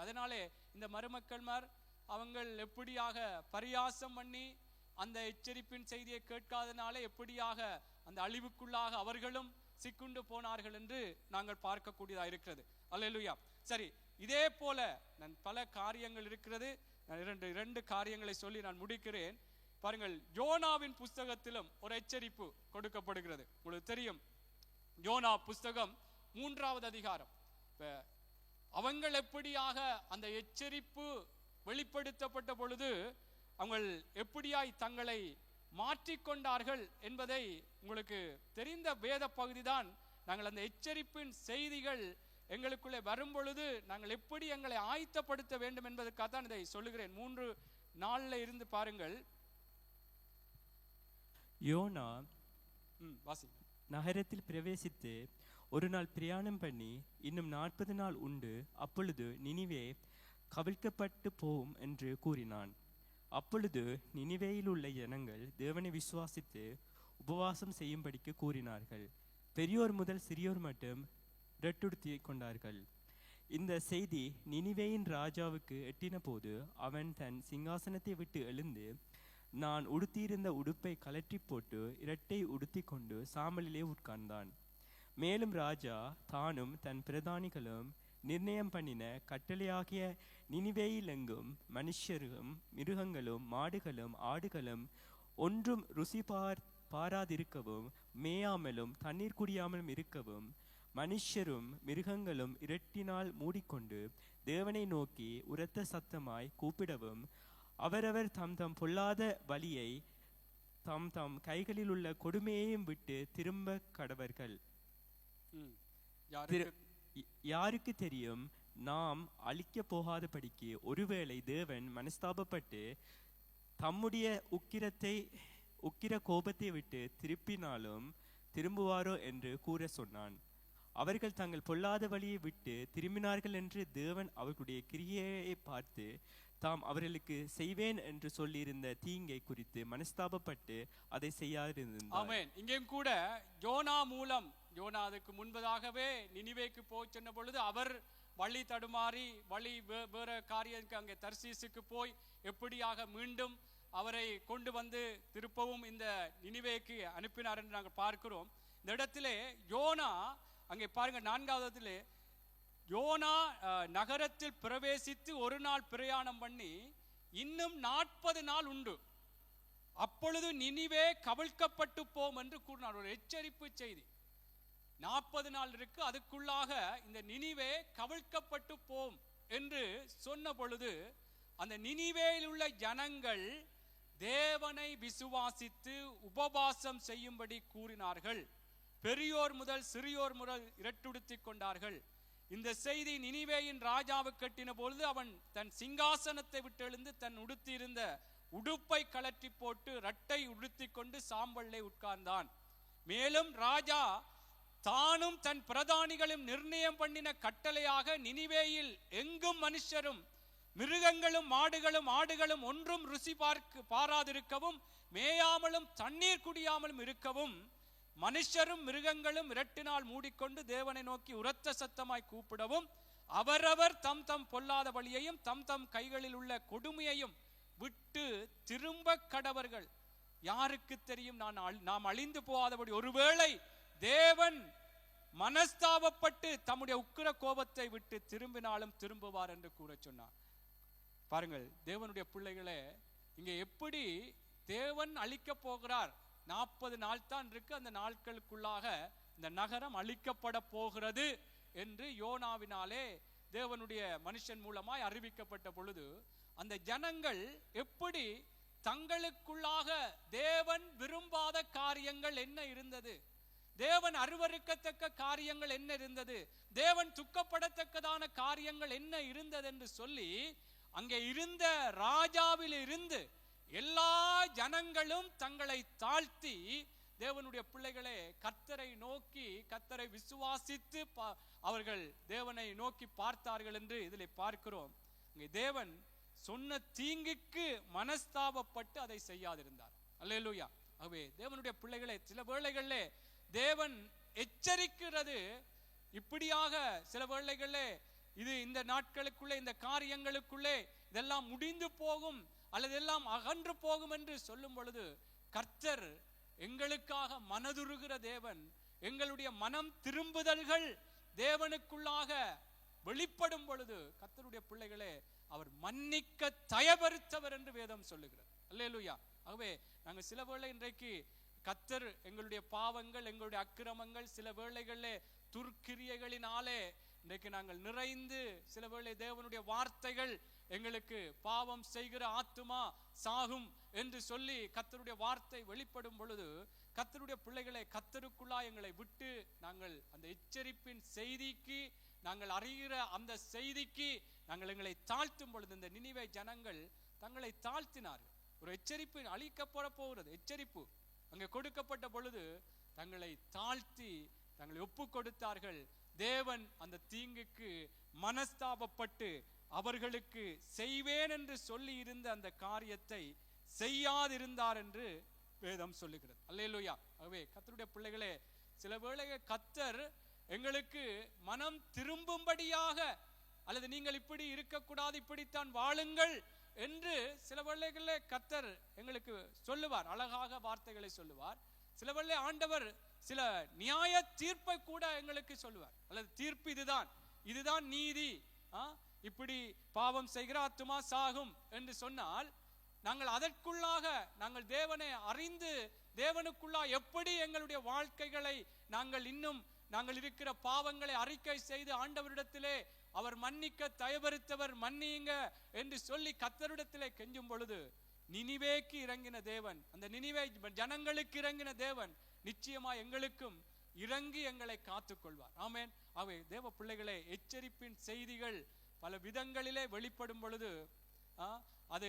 அதனாலே இந்த மருமக்கள்மார் அவங்கள் எப்படியாக பரியாசம் பண்ணி அந்த எச்சரிப்பின் செய்தியை கேட்காதனாலே எப்படியாக அந்த அழிவுக்குள்ளாக அவர்களும் சிக்குண்டு போனார்கள் என்று நாங்கள் பார்க்கக்கூடியதா இருக்கிறது. அல்லேலூயா. சரி, இதே போல நான் பல காரியங்கள் இருக்கிறது. நான் இரண்டு காரியங்களை சொல்லி நான் முடிக்கிறேன். பாருங்கள், யோனாவின் புஸ்தகத்திலும் ஒரு எச்சரிப்பு கொடுக்கப்படுகிறது. உங்களுக்கு தெரியும், யோனா புஸ்தகம் 3வது அதிகாரம். அவங்கள் எப்படியாக அந்த எச்சரிப்பு வெளிப்படுத்தப்பட்ட பொழுது அவங்கள் எப்படியாய் தங்களை மாற்றிக்கொண்டார்கள் என்பதை உங்களுக்கு தெரிந்த வேத பகுதி தான். நாங்கள் அந்த எச்சரிப்பின் செய்திகள் எங்களுக்குள்ளே வரும் பொழுது நாங்கள் எப்படி எங்களை ஆயத்தப்படுத்த வேண்டும் என்பதற்காக தான் இதை சொல்லுகிறேன். 3 நாள்ல இருந்து பாருங்கள். யோனா நகரத்தில் பிரவேசித்து ஒரு நாள் பிரயாணம் பண்ணி இன்னும் 40 நாள் உண்டு, அப்பொழுது நினிவே கவிழ்க்கப்பட்டு போகும் என்று கூறினான். அப்பொழுது நினிவேயில் உள்ள ஜனங்கள் தேவனை விசுவாசித்து உபவாசம் செய்யும்படிக்கு கூறினார்கள். பெரியோர் முதல் சிறியோர் மட்டும் இரட்டுடுத்தி கொண்டார்கள். இந்த செய்தி நினிவேயின் ராஜாவுக்கு எட்டின போது அவன் தன் சிங்காசனத்தை விட்டு எழுந்து நான் உடுத்தியிருந்த உடுப்பை கலற்றி போட்டு இரட்டை உடுத்தி கொண்டு சாம்பலிலே உட்கார்ந்தான். மேலும் ராஜா தானும் தன் பிரதானிகளும் நிர்ணயம் பண்ணின கட்டளையாகிய நினிவேயிலெங்கும் மனுஷரும் மிருகங்களும் மாடுகளும் ஆடுகளும் ஒன்றும் ருசி பாராதிருக்கவும் மேயாமலும் தண்ணீர் குடியாமலும் இருக்கவும் மனுஷரும் மிருகங்களும் இரட்டினால் மூடிக்கொண்டு தேவனை நோக்கி உரத்த சத்தமாய் கூப்பிடவும் அவரவர் தம் தம் பொல்லாத வழியை தம் தம் கைகளில் உள்ள கொடுமையையும் விட்டு திரும்ப கடவர்கள். யாருக்கு தெரியும், நாம் அழிக்க போகாதபடிக்கு ஒருவேளை தேவன் மனஸ்தாபப்பட்டு தம்முடைய உக்கிர கோபத்தை விட்டு திருப்பினாலும் திரும்புவாரோ என்று கூற சொன்னான். அவர்கள் தங்கள் பொல்லாத வழியை விட்டு திரும்பினார்கள் என்று தேவன் அவர்களுடைய கிரியையை பார்த்து தாம் அவர்களுக்கு செய்வேன் என்று சொல்லியிருந்த தீங்கை குறித்து மனஸ்தாபப்பட்டு அதை செய்யாதிருந்தார். ஆமென். இங்கேயும் கூட யோனா மூலம், யோனா அதுக்கு முன்பதாகவே நினிவேக்கு போய் சொன்ன பொழுது அவர் வழி தடுமாறி வேற காரியத்துக்கு அங்கே தர்சீசுக்கு போய் எப்படியாக மீண்டும் அவரை கொண்டு வந்து திருப்பவும் இந்த நினிவேக்கு அனுப்பினார் என்று நாங்கள் பார்க்கிறோம். இந்த இடத்திலே யோனா அங்கே பாருங்க 4வது யோனா நகரத்தில் பிரவேசித்து ஒரு நாள் பிரயாணம் பண்ணி இன்னும் 40 நாள் உண்டு, அப்பொழுது நினிவே கவிழ்க்கப்பட்டு போம் என்று கூறினார். ஒரு எச்சரிப்பு செய்தி. 40 நாள் இருக்கு, அதுக்குள்ளாக இந்த நினிவே கவிழ்க்கப்பட்டு போம் என்று சொன்ன பொழுது அந்த நினிவேயில் உள்ள ஜனங்கள் தேவனை விசுவாசித்து உபவாசம் செய்யும்படி கூறினார்கள். பெரியோர் முதல் சிறியோர் முதல் இரட்டுடுத்திக் கொண்டார்கள். இந்த செய்தி நினிவேயின் ராஜாவுக்கு கட்டின பொழுது அவன் தன் சிங்காசனத்தை விட்டு எழுந்து தன் உடுத்தியிருந்த உடுப்பை கலற்றி போட்டு இரட்டை உடுத்தி கொண்டு சாம்பல்லை உட்கார்ந்தான். மேலும் ராஜா தானும் தன் பிரதானிகளும் நிர்ணயம் பண்ணின கட்டளையாக நினிவேயில் எங்கும் மனுஷரும் மிருகங்களும் மாடுகளும் ஆடுகளும் ஒன்றும் ருசி பாராதிருக்கவும் மேயாமலும் தண்ணீர் குடியாமலும் இருக்கவும் மனுஷரும் மிருகங்களும் இரட்டினால் மூடிக்கொண்டு தேவனை நோக்கி உரத்த சத்தமாய் கூப்பிடவும் அவரவர் தம் தம் பொல்லாத வழியையும் தம் தம் கைகளில் உள்ள கொடுமையையும் விட்டு திரும்ப கடவர்கள். யாருக்கு தெரியும், நாம் அழிந்து போகாதபடி ஒருவேளை தேவன் மனஸ்தாபப்பட்டு தம்முடைய உக்கிர கோபத்தை விட்டு திரும்பினாலும் திரும்புவார் என்று கூற சொன்னார். பாருங்கள் தேவனுடைய பிள்ளைகளே, இங்கே எப்படி தேவன் அழிக்க போகிறார். 40 நாள் தான் இருக்கு, அந்த நாட்களுக்குள்ளாக இந்த நகரம் அழிக்கப்பட போகிறது என்று யோனாவினாலே தேவனுடைய மனுஷன் மூலமாய் அறிவிக்கப்பட்ட பொழுது அந்த ஜனங்கள் எப்படி தங்களுக்குள்ளாக தேவன் விரும்பாத காரியங்கள் என்ன இருந்தது, தேவன் அருவருக்கத்தக்க காரியங்கள் என்ன இருந்தது, தேவன் துக்கப்படத்தக்கதான காரியங்கள் என்ன இருந்தது என்று சொல்லி அங்கே இருந்த ராஜாவில் இருந்து எல்லா ஜனங்களும் தங்களை தாழ்த்தி தேவனுடைய பிள்ளைகளே கர்த்தரை நோக்கி கர்த்தரை விசுவாசித்து அவர்கள் தேவனை நோக்கி பார்த்தார்கள் என்று இதில் பார்க்கிறோம். இங்கே தேவன் சொன்ன தீங்குக்கு மனஸ்தாபப்பட்டு அதை செய்யாதிருந்தார். அல்லேலூயா. ஆகவே தேவனுடைய பிள்ளைகளே, சில வேளைகளிலே தேவன் எச்சரிக்கிறது இப்படியாக, சில வேளைகளிலே இது இந்த நாட்களுக்குள்ளே இந்த காரியங்களுக்குள்ளே இதெல்லாம் முடிந்து போகும் அல்லது எல்லாம் அகன்று போகும் என்று சொல்லும் பொழுது கர்த்தர் எங்களுக்காக மனதுருகிற தேவன். எங்களுடைய மனம் திரும்புதல்கள் தேவனுக்குள்ளாக வெளிப்படும் பொழுது கர்த்தருடைய பிள்ளைகளே அவர் மன்னிக்க தயபருத்தவர் என்று வேதம் சொல்லுகிறார். அல்லேலூயா. ஆகவே நாங்கள் சில வேளை இன்றைக்கு கர்த்தர் எங்களுடைய பாவங்கள் எங்களுடைய அக்கிரமங்கள் சில வேளைகளிலே துர்க்கிரியைகளினாலே இன்றைக்கு நாங்கள் நிறைந்து சில வேளை தேவனுடைய வார்த்தைகள் எங்களுக்கு பாவம் செய்கிற ஆத்துமா சாகும் என்று சொல்லி கர்த்தருடைய வார்த்தை வெளிப்படும் பொழுது கர்த்தருடைய பிள்ளைகளை கர்த்தருக்குள்ளா எங்களை விட்டு நாங்கள் அந்த எச்சரிப்பின் செய்திக்கு நாங்கள் அறிகிற அந்த செய்திக்கு நாங்கள் எங்களை தாழ்த்தும் பொழுது இந்த நினிவே ஜனங்கள் தங்களை தாழ்த்தினார்கள். ஒரு எச்சரிப்பு அழிக்கப்பட போகிறது எச்சரிப்பு அங்கே கொடுக்கப்பட்ட பொழுது தங்களை தாழ்த்தி தங்களை ஒப்பு கொடுத்தார்கள். தேவன் அந்த தீங்குக்கு மனஸ்தாபப்பட்டு அவர்களுக்கு செய்வேன் என்று சொல்லி இருந்த அந்த காரியத்தை செய்யாதிருந்தார் என்று வேதம் சொல்லுகிறது. அல்லேலூயா. ஆகவே கர்த்தருடைய பிள்ளைகளே, சில வேளைகள் கர்த்தர் எங்களுக்கு மனம் திரும்பும்படியாக அல்லது நீங்கள் இப்படி இருக்கக்கூடாது இப்படித்தான் வாழுங்கள் என்று சில வேளைகளில் கர்த்தர் எங்களுக்கு சொல்லுவார், அழகாக வார்த்தைகளை சொல்லுவார். சில வேளை ஆண்டவர் சில நியாய தீர்ப்பை கூட எங்களுக்கு சொல்லுவார். அல்லது தீர்ப்பு இதுதான், இதுதான் நீதி, இப்படி பாவம் செய்கிற ஆத்துமா சாகும் என்று சொன்னால், நாங்கள் அதற்குள்ளாக நாங்கள் தேவனை அறிந்து தேவனுக்குள்ளா எப்படி எங்களுடைய வாழ்க்கைகளை நாங்கள் இருக்கிற பாவங்களை அறிக்கை செய்து ஆண்டவரிடத்திலே அவர் மன்னிக்க தயவறுத்தவர் மன்னியுங்க என்று சொல்லி கர்த்தரிடத்திலே கெஞ்சும் பொழுது, நினிவேக்கு இறங்கின தேவன், அந்த நினிவே ஜனங்களுக்கு இறங்கின தேவன் நிச்சயமா எங்களுக்கும் இறங்கி எங்களை காத்துக் கொள்வார். ஆமென். அவை தேவ பிள்ளைகளே, எச்சரிப்பின் செய்திகள் பல விதங்களிலே வெளிப்படும் பொழுது அது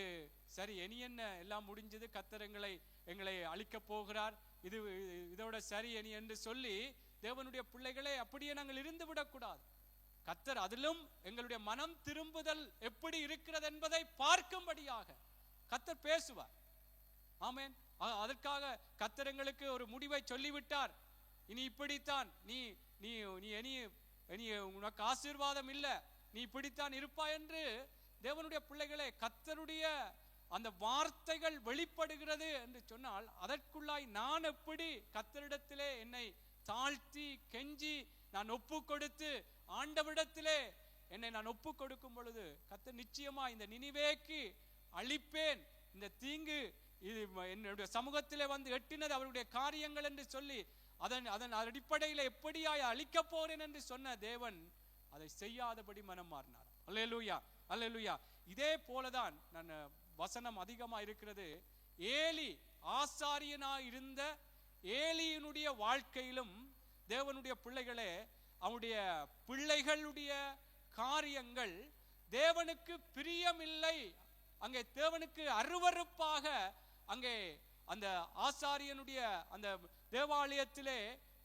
சரி, இனி என்ன, எல்லாம் முடிஞ்சது, கர்த்தர் எங்களை அழிக்க போகிறார், இதோட சரி இனி என்று சொல்லி தேவனுடைய பிள்ளைகளே அப்படியே நாங்கள் இருந்து விடக்கூடாது. கர்த்தர் அதிலும் எங்களுடைய மனம் திரும்புதல் எப்படி இருக்கிறது என்பதை பார்க்கும்படியாக கர்த்தர் பேசுவார். ஆமென். அதற்காக கர்த்தர் எங்களுக்கு ஒரு முடிவை சொல்லிவிட்டார். இனி இப்படித்தான், நீ நீ நீ உனக்கு ஆசீர்வாதம் இல்லை, நீ இப்படித்தான் இருப்பாய் என்று தேவனுடைய பிள்ளைகளே, கர்த்தருடைய அந்த வார்த்தைகள் வெளிப்படுகிறது என்று சொன்னால், அதற்குள்ளாய் நான் எப்படி கர்த்தரிடத்திலே என்னை தாழ்த்தி கெஞ்சி நான் ஒப்பு கொடுத்து ஆண்டவரிடத்திலே என்னை நான் ஒப்பு கொடுக்கும் பொழுது, கர்த்தர் நிச்சயமா இந்த நினிவேக்கு அழிப்பேன், இந்த தீங்கு இது என்னுடைய சமூகத்திலே வந்து எட்டினது அவருடைய காரியங்கள் என்று சொல்லி அதன் அடிப்படையில் எப்படியாய் அழிக்க போறேன் என்று சொன்ன தேவன் அதை செய்யாதபடி மனம் மாறினார். அல்லேலூயா, அல்லேலூயா. இதே போலதான் நான் வசனம் அதிகமா இருக்கிறது. ஏலி ஆசாரியனாய் இருந்த ஏலியினுடைய வாழ்க்கையிலும் தேவனுடைய பிள்ளைகளே, அவனுடைய பிள்ளைகளுடைய காரியங்கள் தேவனுக்கு பிரியமில்லை, அங்கே தேவனுக்கு அருவருப்பாக அங்கே அந்த ஆசாரியனுடைய அந்த தேவாலயத்திலே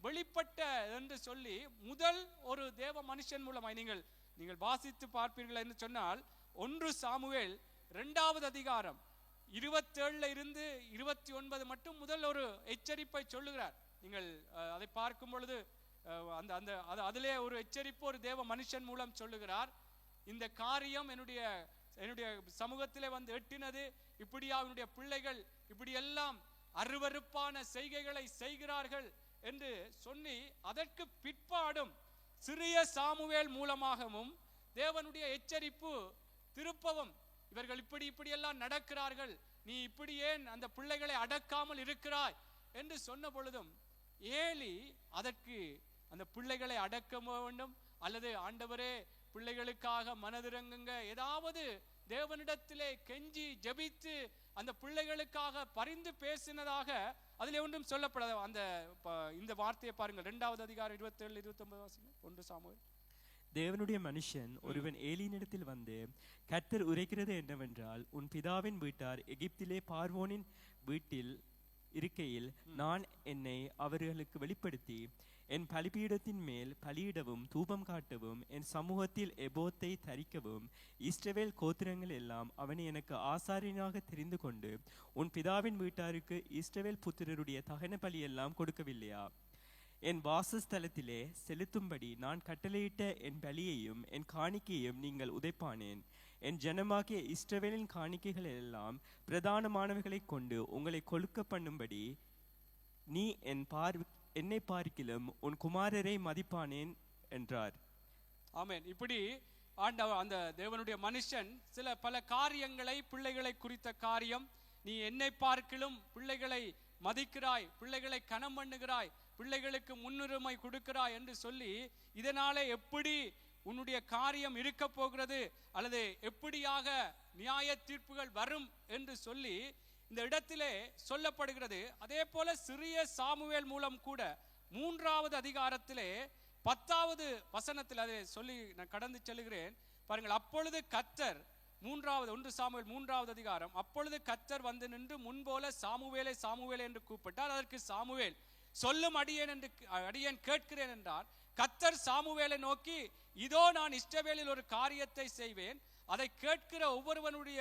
வெளிப்பட்ட என்று சொல்லி முதல் ஒரு தேவ மனுஷன் மூலமாய் நீங்கள் வாசித்து பார்ப்பீர்கள் என்று சொன்னால், 1 சாமுவேல் 2வது அதிகாரம் 27 இருந்து 29 மட்டும் முதல் ஒரு எச்சரிப்பை சொல்லுகிறார். நீங்கள் அதை பார்க்கும் பொழுது அதிலே ஒரு எச்சரிப்பு ஒரு தேவ மனுஷன் மூலம் சொல்லுகிறார். இந்த காரியம் என்னுடைய சமூகத்திலே வந்து எட்டினது, இப்படியா அவனுடைய பிள்ளைகள் இப்படி எல்லாம் அருவருப்பான செய்கைகளை செய்கிறார்கள் என்று சொல்லி, அதற்கு பிற்பாடும் சிறிய சாமுவேல் மூலமாகவும் தேவனுடைய எச்சரிப்பு திருப்பவும், இவர்கள் இப்படி எல்லாம் நடக்கிறார்கள், நீ இப்படி ஏன் அந்த பிள்ளைகளை அடக்காமல் இருக்கிறாய் என்று சொன்ன பொழுதும், ஏலி அதற்கு அந்த பிள்ளைகளை அடக்க வேண்டும், அல்லது ஆண்டவரே பிள்ளைகளுக்காக மனதிறங்குங்க, ஏதாவது தேவனிடத்திலே கெஞ்சி ஜெபித்து அந்த பிள்ளைகளுக்காக பரிந்து பேசினதாக அதிலே ஒன்றும் சொல்லப்படாத. இந்த வார்த்தையை பாருங்கள், 2வது அதிகாரம் 27 29 வாசிங்க. 1 சாமுவேல். தேவனுடைய மனுஷன் ஒருவன் ஏலியினிடத்தில் வந்து, கர்த்தர் உரைக்கிறது என்னவென்றால், உன் பிதாவின் வீட்டார் எகிப்திலே பார்வோனின் வீட்டில் இருக்கையில் நான் என்னை அவர்களுக்கு வெளிப்படுத்தி என் பலிபீடத்தின் மேல் பலியிடவும் தூபம் காட்டவும் என் சமூகத்தில் எபோத்தை தரிக்கவும் இஸ்ரவேல் கோத்திரங்கள் எல்லாம் அவனை எனக்கு ஆசாரியனாக தெரிந்து கொண்டு உன் பிதாவின் வீட்டாருக்கு இஸ்ரவேல் புத்திரருடைய தகன பலியெல்லாம் கொடுக்கவில்லையா? என் வாசஸ்தலத்திலே செலுத்தும்படி நான் கட்டளையிட்ட என் பலியையும் என் காணிக்கையையும் நீங்கள் உதைப்பானேன். என் ஜனமாகிய இஸ்ரவேலின் காணிக்கைகள் எல்லாம் பிரதானமானவைகளை கொண்டு உங்களை கொழுக்க பண்ணும்படி நீ என்னை பார்க்கிலும் உன் குமாரரை மதிப்பானேன் என்றார். ஆமென். இப்படி அந்த தேவனுடைய மனுஷன் பல காரியங்களை, பிள்ளைகளை குறித்த காரியம், நீ என்னை பார்க்கிலும் பிள்ளைகளை மதிக்கிறாய், பிள்ளைகளை கனம் பண்ணுகிறாய், பிள்ளைகளுக்கு முன்னுரிமை கொடுக்கிறாய் என்று சொல்லி, இதனாலே எப்படி உன்னுடைய காரியம் இருக்க போகிறது, அல்லது எப்படியாக நியாய தீர்ப்புகள் வரும் என்று சொல்லி இந்த இடத்திலே சொல்லப்படுகிறது. அதே போல சிறிய சாமுவேல் மூலம் கூட 3வது அதிகாரத்திலே 10வது வசனத்தில் அதை சொல்லி நான் கடந்து செல்கிறேன் பாருங்கள். அப்பொழுது கர்த்தர் 1 சாமுவேல் 3வது அதிகாரம், அப்பொழுது கர்த்தர் வந்து நின்று முன்போல சாமுவேலே சாமுவேலே என்று கூப்பிட்டார். அதற்கு சாமுவேல் சொல்லும் அடியேன் கேட்கிறேன் என்றார். கர்த்தர் சாமுவேலை நோக்கி, இதோ நான் இஸ்ரவேலில் ஒரு காரியத்தை செய்வேன், அதை கேட்கிற ஒவ்வொருவனுடைய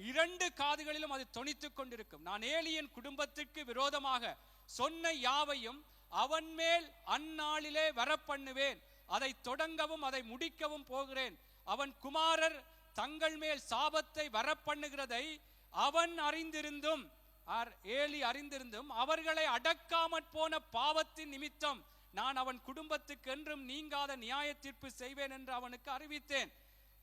2 காதுகளிலும் அது தொனித்துக் கொண்டிருக்கும். நான் ஏலியின் குடும்பத்திற்கு விரோதமாக சொன்ன யாவையும் அவன் மேல் அந்நாளிலே வரப்பண்ணுவேன், அதை தொடங்கவும் அதை முடிக்கவும் போகிறேன். அவன் குமாரர் தங்கள் மேல் சாபத்தை வரப்பண்ணுகிறதை அவன் அறிந்திருந்தும் ஏலி அறிந்திருந்தும் அவர்களை அடக்காமற் போன பாவத்தின் நிமித்தம் நான் அவன் குடும்பத்துக்கு என்றும் நீங்காத நியாய தீர்ப்பு செய்வேன் என்று அவனுக்கு அறிவித்தேன்.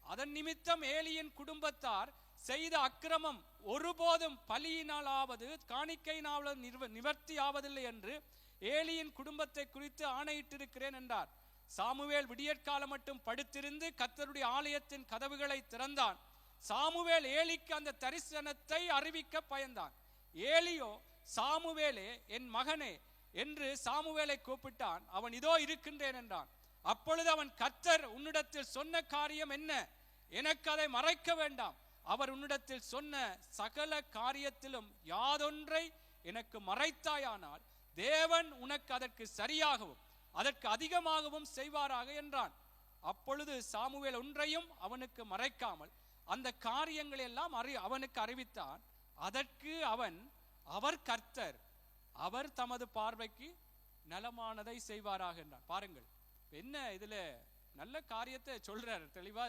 அதன் நிமித்தம் ஏலியின் குடும்பத்தார் செய்த அக்கிரமம் ஒருபோதும் பலியினாலாவது காணிக்கையினாவது நிவர்த்தி ஆவதில்லை என்று ஏலியின் குடும்பத்தை குறித்து ஆணையிட்டிருக்கிறேன் என்றார். சாமுவேல் விடியற்காலம் மட்டும் படுத்திருந்து கர்த்தருடைய ஆலயத்தின் கதவுகளை திறந்தான். சாமுவேல் ஏலிக்கு அந்த தரிசனத்தை அறிவிக்க பயந்தான். ஏலியோ, சாமுவேலே, என் மகனே என்று சாமுவேலை கூப்பிட்டான். அவன் இதோ இருக்கின்றேன் என்றான். அப்பொழுது அவன், கர்த்தர் உன்னிடத்தில் சொன்ன காரியம் என்ன? எனக்கு அதை மறைக்க வேண்டாம். அவர் உன்னிடத்தில் சொன்ன சகல காரியத்திலும் யாதொன்றை எனக்கு மறைத்தாயானால் தேவன் உனக்கு அதற்கு சரியாகவும் அதற்கு அதிகமாகவும் செய்வாராக என்றான். அப்பொழுது சாமுவேல் ஒன்றையும் அவனுக்கு மறைக்காமல் அந்த காரியங்களை எல்லாம் அவனுக்கு அறிவித்தான். அதற்கு அவன், அவர் கர்த்தர், அவர் தமது பார்வைக்கு நலமானதை செய்வாராக என்றான். பாருங்கள், என்ன இதுல நல்ல காரியத்தை சொல்றார். தெளிவா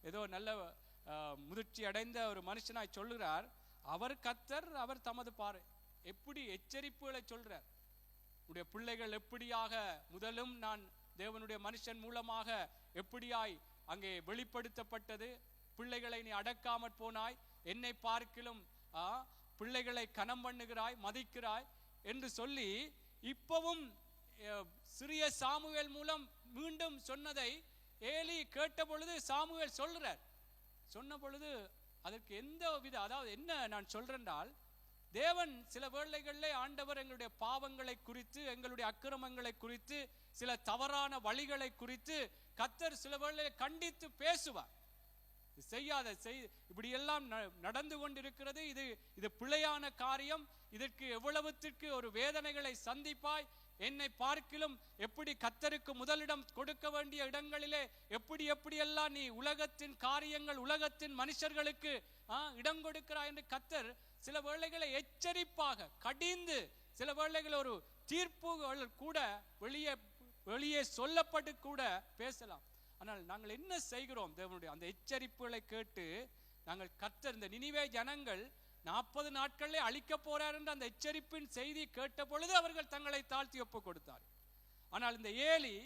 ஏதோ நல்ல முதிர்ச்சி அடைந்த ஒரு மனுஷனாய் சொல்லுகிறார். அவர் கர்த்தர், அவர் தமது பார்வை. எப்படி எச்சரிப்புகளை சொல்றார். உடைய பிள்ளைகள் எப்படியாக முதலும் நான் தேவனுடைய மனுஷன் மூலமாக எப்படியாய் அங்கே வெளிப்படுத்தப்பட்டது. பிள்ளைகளை நீ அடக்காமற் போனாய், என்னை பார்க்கிலும் பிள்ளைகளை கனம் பண்ணுகிறாய், மதிக்கிறாய் என்று சொல்லி இப்பவும் சிறிய சாமுவேல் மூலம் மீண்டும் சொன்னதை ஏலி கேட்ட பொழுது சாமுவேல் சொல்றார். சொன்ன பொழுது அதற்கு எந்த வித, அதாவது என்ன நான் சொல்றேன்னால், தேவன் சில வேளைகளிலே ஆண்டவர் எங்களுடைய பாவங்களை குறித்து, எங்களுடைய அக்கிரமங்களை குறித்து, சில தவறான வழிகளை குறித்து கர்த்தர் சில வேளையிலே கண்டித்து பேசுவார். செய்யாத இப்படி எல்லாம் நடந்து கொண்டிருக்கிறது, இது பிழையான காரியம், இதற்கு எவ்வளவுத்திற்கு ஒரு வேதனைகளை சந்திப்பாய், என்னை பார்க்கிலும் எப்படி கர்த்தருக்கு முதலிடம் கொடுக்க வேண்டிய இடங்களிலே எப்படியெல்லாம் நீ உலகத்தின் காரியங்கள், உலகத்தின் மனுஷர்களுக்கு இடம் கொடுக்கிறாய் என்று கர்த்தர் சில வேளைகளை எச்சரிப்பாக கடிந்து, சில வேளைகள் ஒரு தீர்ப்புகள் கூட வெளியே சொல்லப்பட்டு கூட பேசலாம். ஆனால் நாங்கள் என்ன செய்கிறோம்? தேவனுடைய அந்த எச்சரிப்புகளை கேட்டு நாங்கள் கர்த்தர், இந்த நினிவே ஜனங்கள் 40 நாட்களிலே அழிக்க போறார் என்ற அந்த எச்சரிப்பின் செய்தி கேட்ட பொழுது அவர்கள் தங்களை தாழ்த்தி ஒப்பு கொடுத்தார். ஆனால் இந்த ஏலி,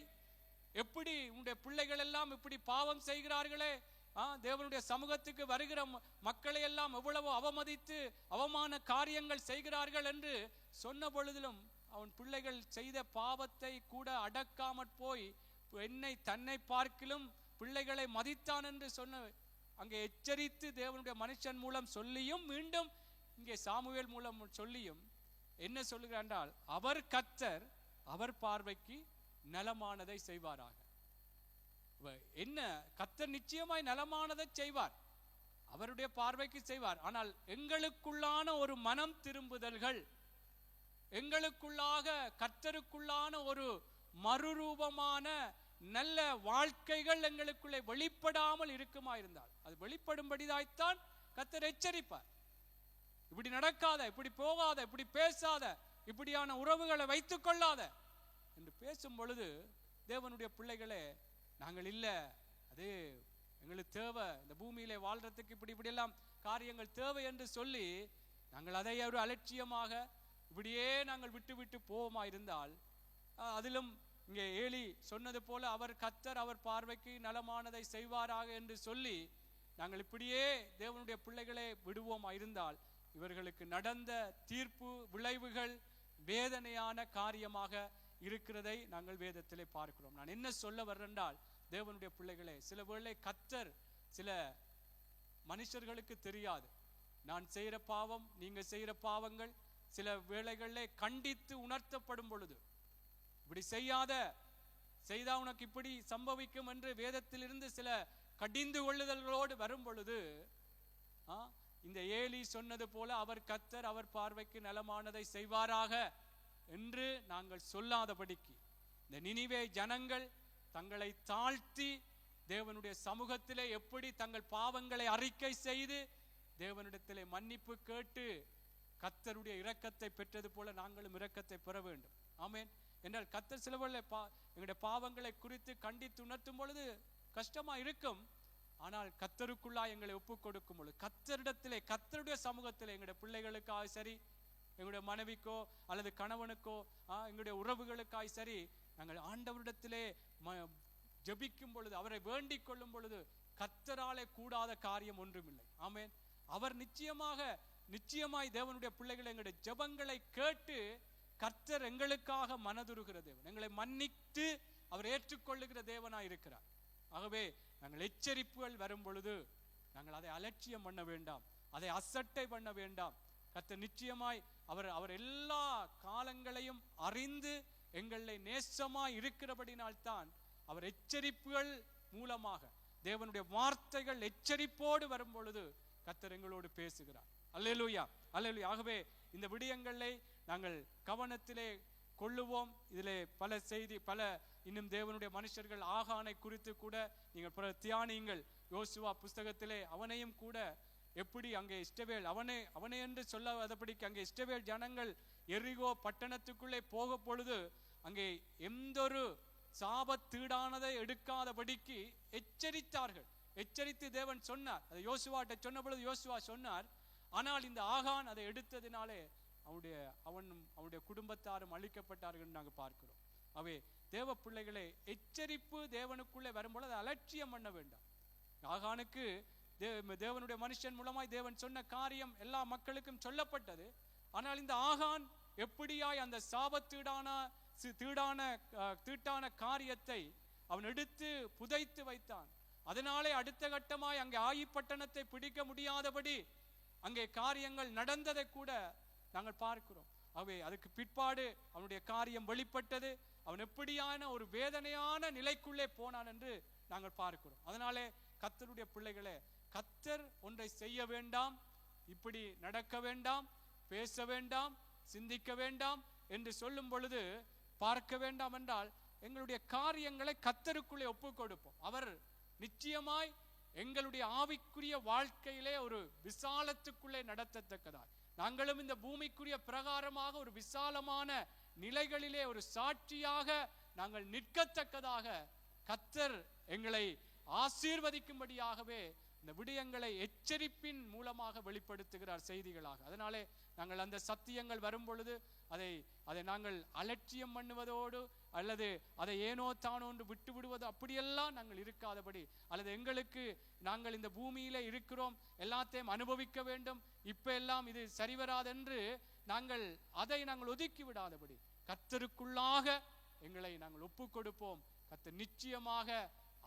எப்படி உன்னுடைய பிள்ளைகள் எல்லாம் இப்படி பாவம் செய்கிறார்களே, தேவனுடைய சமூகத்துக்கு வருகிற மக்களை எல்லாம் எவ்வளவு அவமதித்து அவமான காரியங்கள் செய்கிறார்கள் என்று சொன்ன பொழுதிலும் அவன் பிள்ளைகள் செய்த பாவத்தை கூட அடக்காமற் போய் தன்னை பார்க்கிலும் பிள்ளைகளை மதித்தான் என்று சொன்ன அங்கே எச்சரித்து தேவனுடைய மனுஷன் மூலம் சொல்லியும், மீண்டும் இங்கே சாமுவேல் மூலம் சொல்லியும் என்ன சொல்லுகிறார் என்றால், அவர் கர்த்தர், அவர் பார்வைக்கு நலமானதை செய்வாராக. என்ன, கர்த்தர் நிச்சயமாய் நலமானதை செய்வார், அவருடைய பார்வைக்கு செய்வார். ஆனால் எங்களுக்குள்ளான ஒரு மனம் திரும்புதல்கள், எங்களுக்குள்ளாக கர்த்தருக்குள்ளான ஒரு மறுரூபமான நல்ல வாழ்க்கைகள் எங்களுக்குள்ளே வெளிப்படாமல் இருக்குமா இருந்தால், அது வெளிப்படும்படிதாய்த்தான் கர்த்தர் எச்சரிப்பார். இப்படி நடக்காத, இப்படி போகாத, இப்படி பேசாத, இப்படியான உறவுகளை வைத்துக் கொள்ளாத என்று பேசும் பொழுது தேவனுடைய பிள்ளைகளே, நாங்கள் இல்ல, அது எங்களுக்கு தேவை, இந்த பூமியிலே வாழ்றதுக்கு இப்படி எல்லாம் காரியங்கள் தேவை என்று சொல்லி நாங்கள் அதை ஒரு அலட்சியமாக இப்படியே நாங்கள் விட்டு போவோமா இருந்தால், அதிலும் இங்கே ஏலி சொன்னது போல அவர் கர்த்தர், அவர் பார்வைக்கு நலமானதை செய்வாராக என்று சொல்லி நாங்கள் இப்படியே தேவனுடைய பிள்ளைகளே விடுவோமா இருந்தால், இவர்களுக்கு நடந்த தீர்ப்பு விளைவுகள் வேதனையான காரியமாக இருக்கிறதை நாங்கள் வேதத்திலே பார்க்கிறோம். நான் என்ன சொல்ல வர்றேன்றால், தேவனுடைய பிள்ளைகளே, சில வேளை கர்த்தர் சில மனுஷர்களுக்கு தெரியாது. நான் செய்கிற பாவம், நீங்க செய்கிற பாவங்கள் சில வேளைகளிலே கண்டித்து உணர்த்தப்படும் பொழுது, இப்படி செய்தா உனக்கு இப்படி சம்பவிக்கும் என்று வேதத்திலிருந்து சில கடிந்து கொள்ளுதல்களோடு வரும் பொழுது, இந்த ஏலி சொன்னது போல அவர் கர்த்தர், அவர் பார்வைக்கு நலமானதை செய்வாராக என்று நாங்கள் சொல்லாதபடிக்கு இந்த நினிவே ஜனங்கள் தங்களை தாழ்த்தி தேவனுடைய சமூகத்திலே எப்படி தங்கள் பாவங்களை அறிக்கை செய்து தேவனிடத்திலே மன்னிப்பு கேட்டு கர்த்தருடைய இரக்கத்தை பெற்றது போல நாங்களும் இரக்கத்தை பெற வேண்டும். ஆமென். என்றால் கர்த்தர் சிலவர்களை எங்களுடைய பாவங்களை குறித்து கண்டித்து உணர்த்தும் பொழுது கஷ்டமா இருக்கும். ஆனால் கர்த்தருக்குள்ளா எங்களை ஒப்புக் கொடுக்கும் பொழுது, கர்த்தரிடத்திலே, கர்த்தருடைய சமூகத்திலே எங்களுடைய பிள்ளைகளுக்காக சரி, எங்களுடைய மனைவிக்கோ அல்லது கணவனுக்கோ, எங்களுடைய உறவுகளுக்காய் சரி, நாங்கள் ஆண்டவரிடத்திலே ஜெபிக்கும் பொழுது, அவரை வேண்டிக் கொள்ளும் பொழுது கர்த்தராலே கூடாத காரியம் ஒன்றுமில்லை. ஆமென். அவர் நிச்சயமாய் தேவனுடைய பிள்ளைகளை எங்களுடைய ஜெபங்களை கேட்டு கர்த்தர் எங்களுக்காக மனதுருகிற தேவன், எங்களை மன்னித்து அவர் ஏற்றுக்கொள்ளுகிற தேவனாய் இருக்கிறார். ஆகவே நாங்கள் எச்சரிப்புகள் வரும் பொழுது நாங்கள் அதை அலட்சியம் பண்ண வேண்டாம், அதை அசட்டை பண்ண வேண்டாம். கர்த்தர் நிச்சயமாய் அவர் எல்லா காலங்களையும் அறிந்து எங்களை நேசமாய் இருக்கிறபடினால்தான் அவர் எச்சரிப்புகள் மூலமாக, தேவனுடைய வார்த்தைகள் எச்சரிப்போடு வரும் பொழுது கர்த்தர் எங்களோடு பேசுகிறார். அல்லேலூயா, அல்லேலூயா. ஆகவே இந்த விடயங்களை நாங்கள் கவனத்திலே கொள்ளுவோம். இதிலே பல இன்னும் தேவனுடைய மனுஷர்கள் ஆகானை குறித்து கூட நீங்கள் தியானியுங்கள். யோசுவா புஸ்தகத்திலே அவனையும் கூட எப்படி அங்கே இஸ்ரவேல் அவனை என்று சொல்லாதபடிக்கு அங்கே இஸ்ரவேல் ஜனங்கள் எரிகோ பட்டணத்துக்குள்ளே போக பொழுது அங்கே எந்தொரு சாபத்தீடானதை எடுக்காதபடிக்கு எச்சரித்தார்கள். எச்சரித்து தேவன் சொன்னார். அதை யோசுவாட்ட சொன்ன பொழுது யோசுவா சொன்னார், ஆனால் இந்த ஆகான் அதை எடுத்ததினாலே அவனுடைய குடும்பத்தாரும் அழிக்கப்பட்டார்கள் நாங்கள் பார்க்கிறோம். அவை தேவ பிள்ளைகளே, எச்சரிப்பு தேவனுக்குள்ளே வரும்பொழுது அதை அலட்சியம் பண்ண வேண்டாம். ஆகானுக்கு தேவனுடைய மனுஷன் மூலமாய் தேவன் சொன்ன காரியம் எல்லா மக்களுக்கும் சொல்லப்பட்டது. ஆனால் இந்த ஆகான் எப்படியாய் அந்த தீட்டான காரியத்தை அவன் எடுத்து புதைத்து வைத்தான். அதனாலே அடுத்த கட்டமாய் அங்கே ஆயி பட்டணத்தை பிடிக்க முடியாதபடி அங்கே காரியங்கள் நடந்ததை கூட நாங்கள் பார்க்கிறோம். அவை அதுக்கு பிற்பாடு அவனுடைய காரியம் வெளிப்பட்டது. அவன் எப்படியான ஒரு வேதனையான நிலைக்குள்ளே போனான் என்று நாங்கள் பார்க்கிறோம். அதனாலே கர்த்தருடைய பிள்ளைகளே, கர்த்தர் ஒன்றை செய்ய வேண்டாம், இப்படி நடக்க வேண்டாம், பேச வேண்டாம், சிந்திக்க வேண்டாம் என்று சொல்லும் பொழுது பார்க்க வேண்டாம் என்றால் எங்களுடைய காரியங்களை கர்த்தருக்குள்ளே ஒப்பு கொடுப்போம். அவர் நிச்சயமாய் எங்களுடைய ஆவிக்குரிய வாழ்க்கையிலே ஒரு விசாலத்துக்குள்ளே நடத்தத்தக்கதாய், நாங்களும் இந்த பூமிக்குரிய பிரகாரமாக ஒரு விசாலமான நிலைகளிலே ஒரு சாட்சியாக நாங்கள் நிற்கத்தக்கதாக கர்த்தர் எங்களை ஆசீர்வதிக்கும்படியாகவே இந்த விடயங்களை எச்சரிப்பின் மூலமாக வெளிப்படுத்துகிறார் செய்திகளாக. அதனாலே நாங்கள் அந்த சத்தியங்கள் வரும் பொழுது அதை நாங்கள் அலட்சியம் பண்ணுவதோடு அல்லது அதை ஏனோ தானோ என்று விட்டு விடுவது அப்படியெல்லாம் நாங்கள் இருக்காதபடி, அல்லது எங்களுக்கு நாங்கள் இந்த பூமியிலே இருக்கிறோம், எல்லாத்தையும் அனுபவிக்க வேண்டும், இப்ப எல்லாம் இது சரிவராதென்று அதை நாங்கள் ஒதுக்கி விடாதபடி கர்த்தருக்குள்ளாக எங்களை நாங்கள் ஒப்பு கொடுப்போம். கர்த்தர் நிச்சயமாக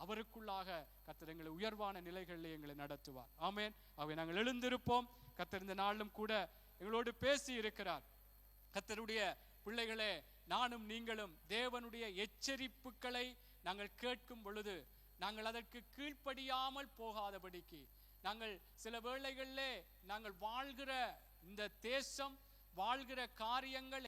அவருக்குள்ளாக கர்த்தர் எங்களை உயர்வான நிலைகளில் எங்களை நடத்துவார். ஆமென். அவை நாங்கள் எழுந்திருப்போம். கர்த்தர் இந்த நாளிலும் கூட எங்களோடு பேசி இருக்கிறார். கர்த்தருடைய பிள்ளைகளே, நானும் நீங்களும் தேவனுடைய எச்சரிப்புகளை நாங்கள் கேட்கும் பொழுது நாங்கள் அதற்கு கீழ்ப்படியாமல் போகாதபடிக்கு, நாங்கள் சில வேளைகளிலே நாங்கள் வாழ்கிற இந்த தேசம், வாழ்கிற காரியங்கள்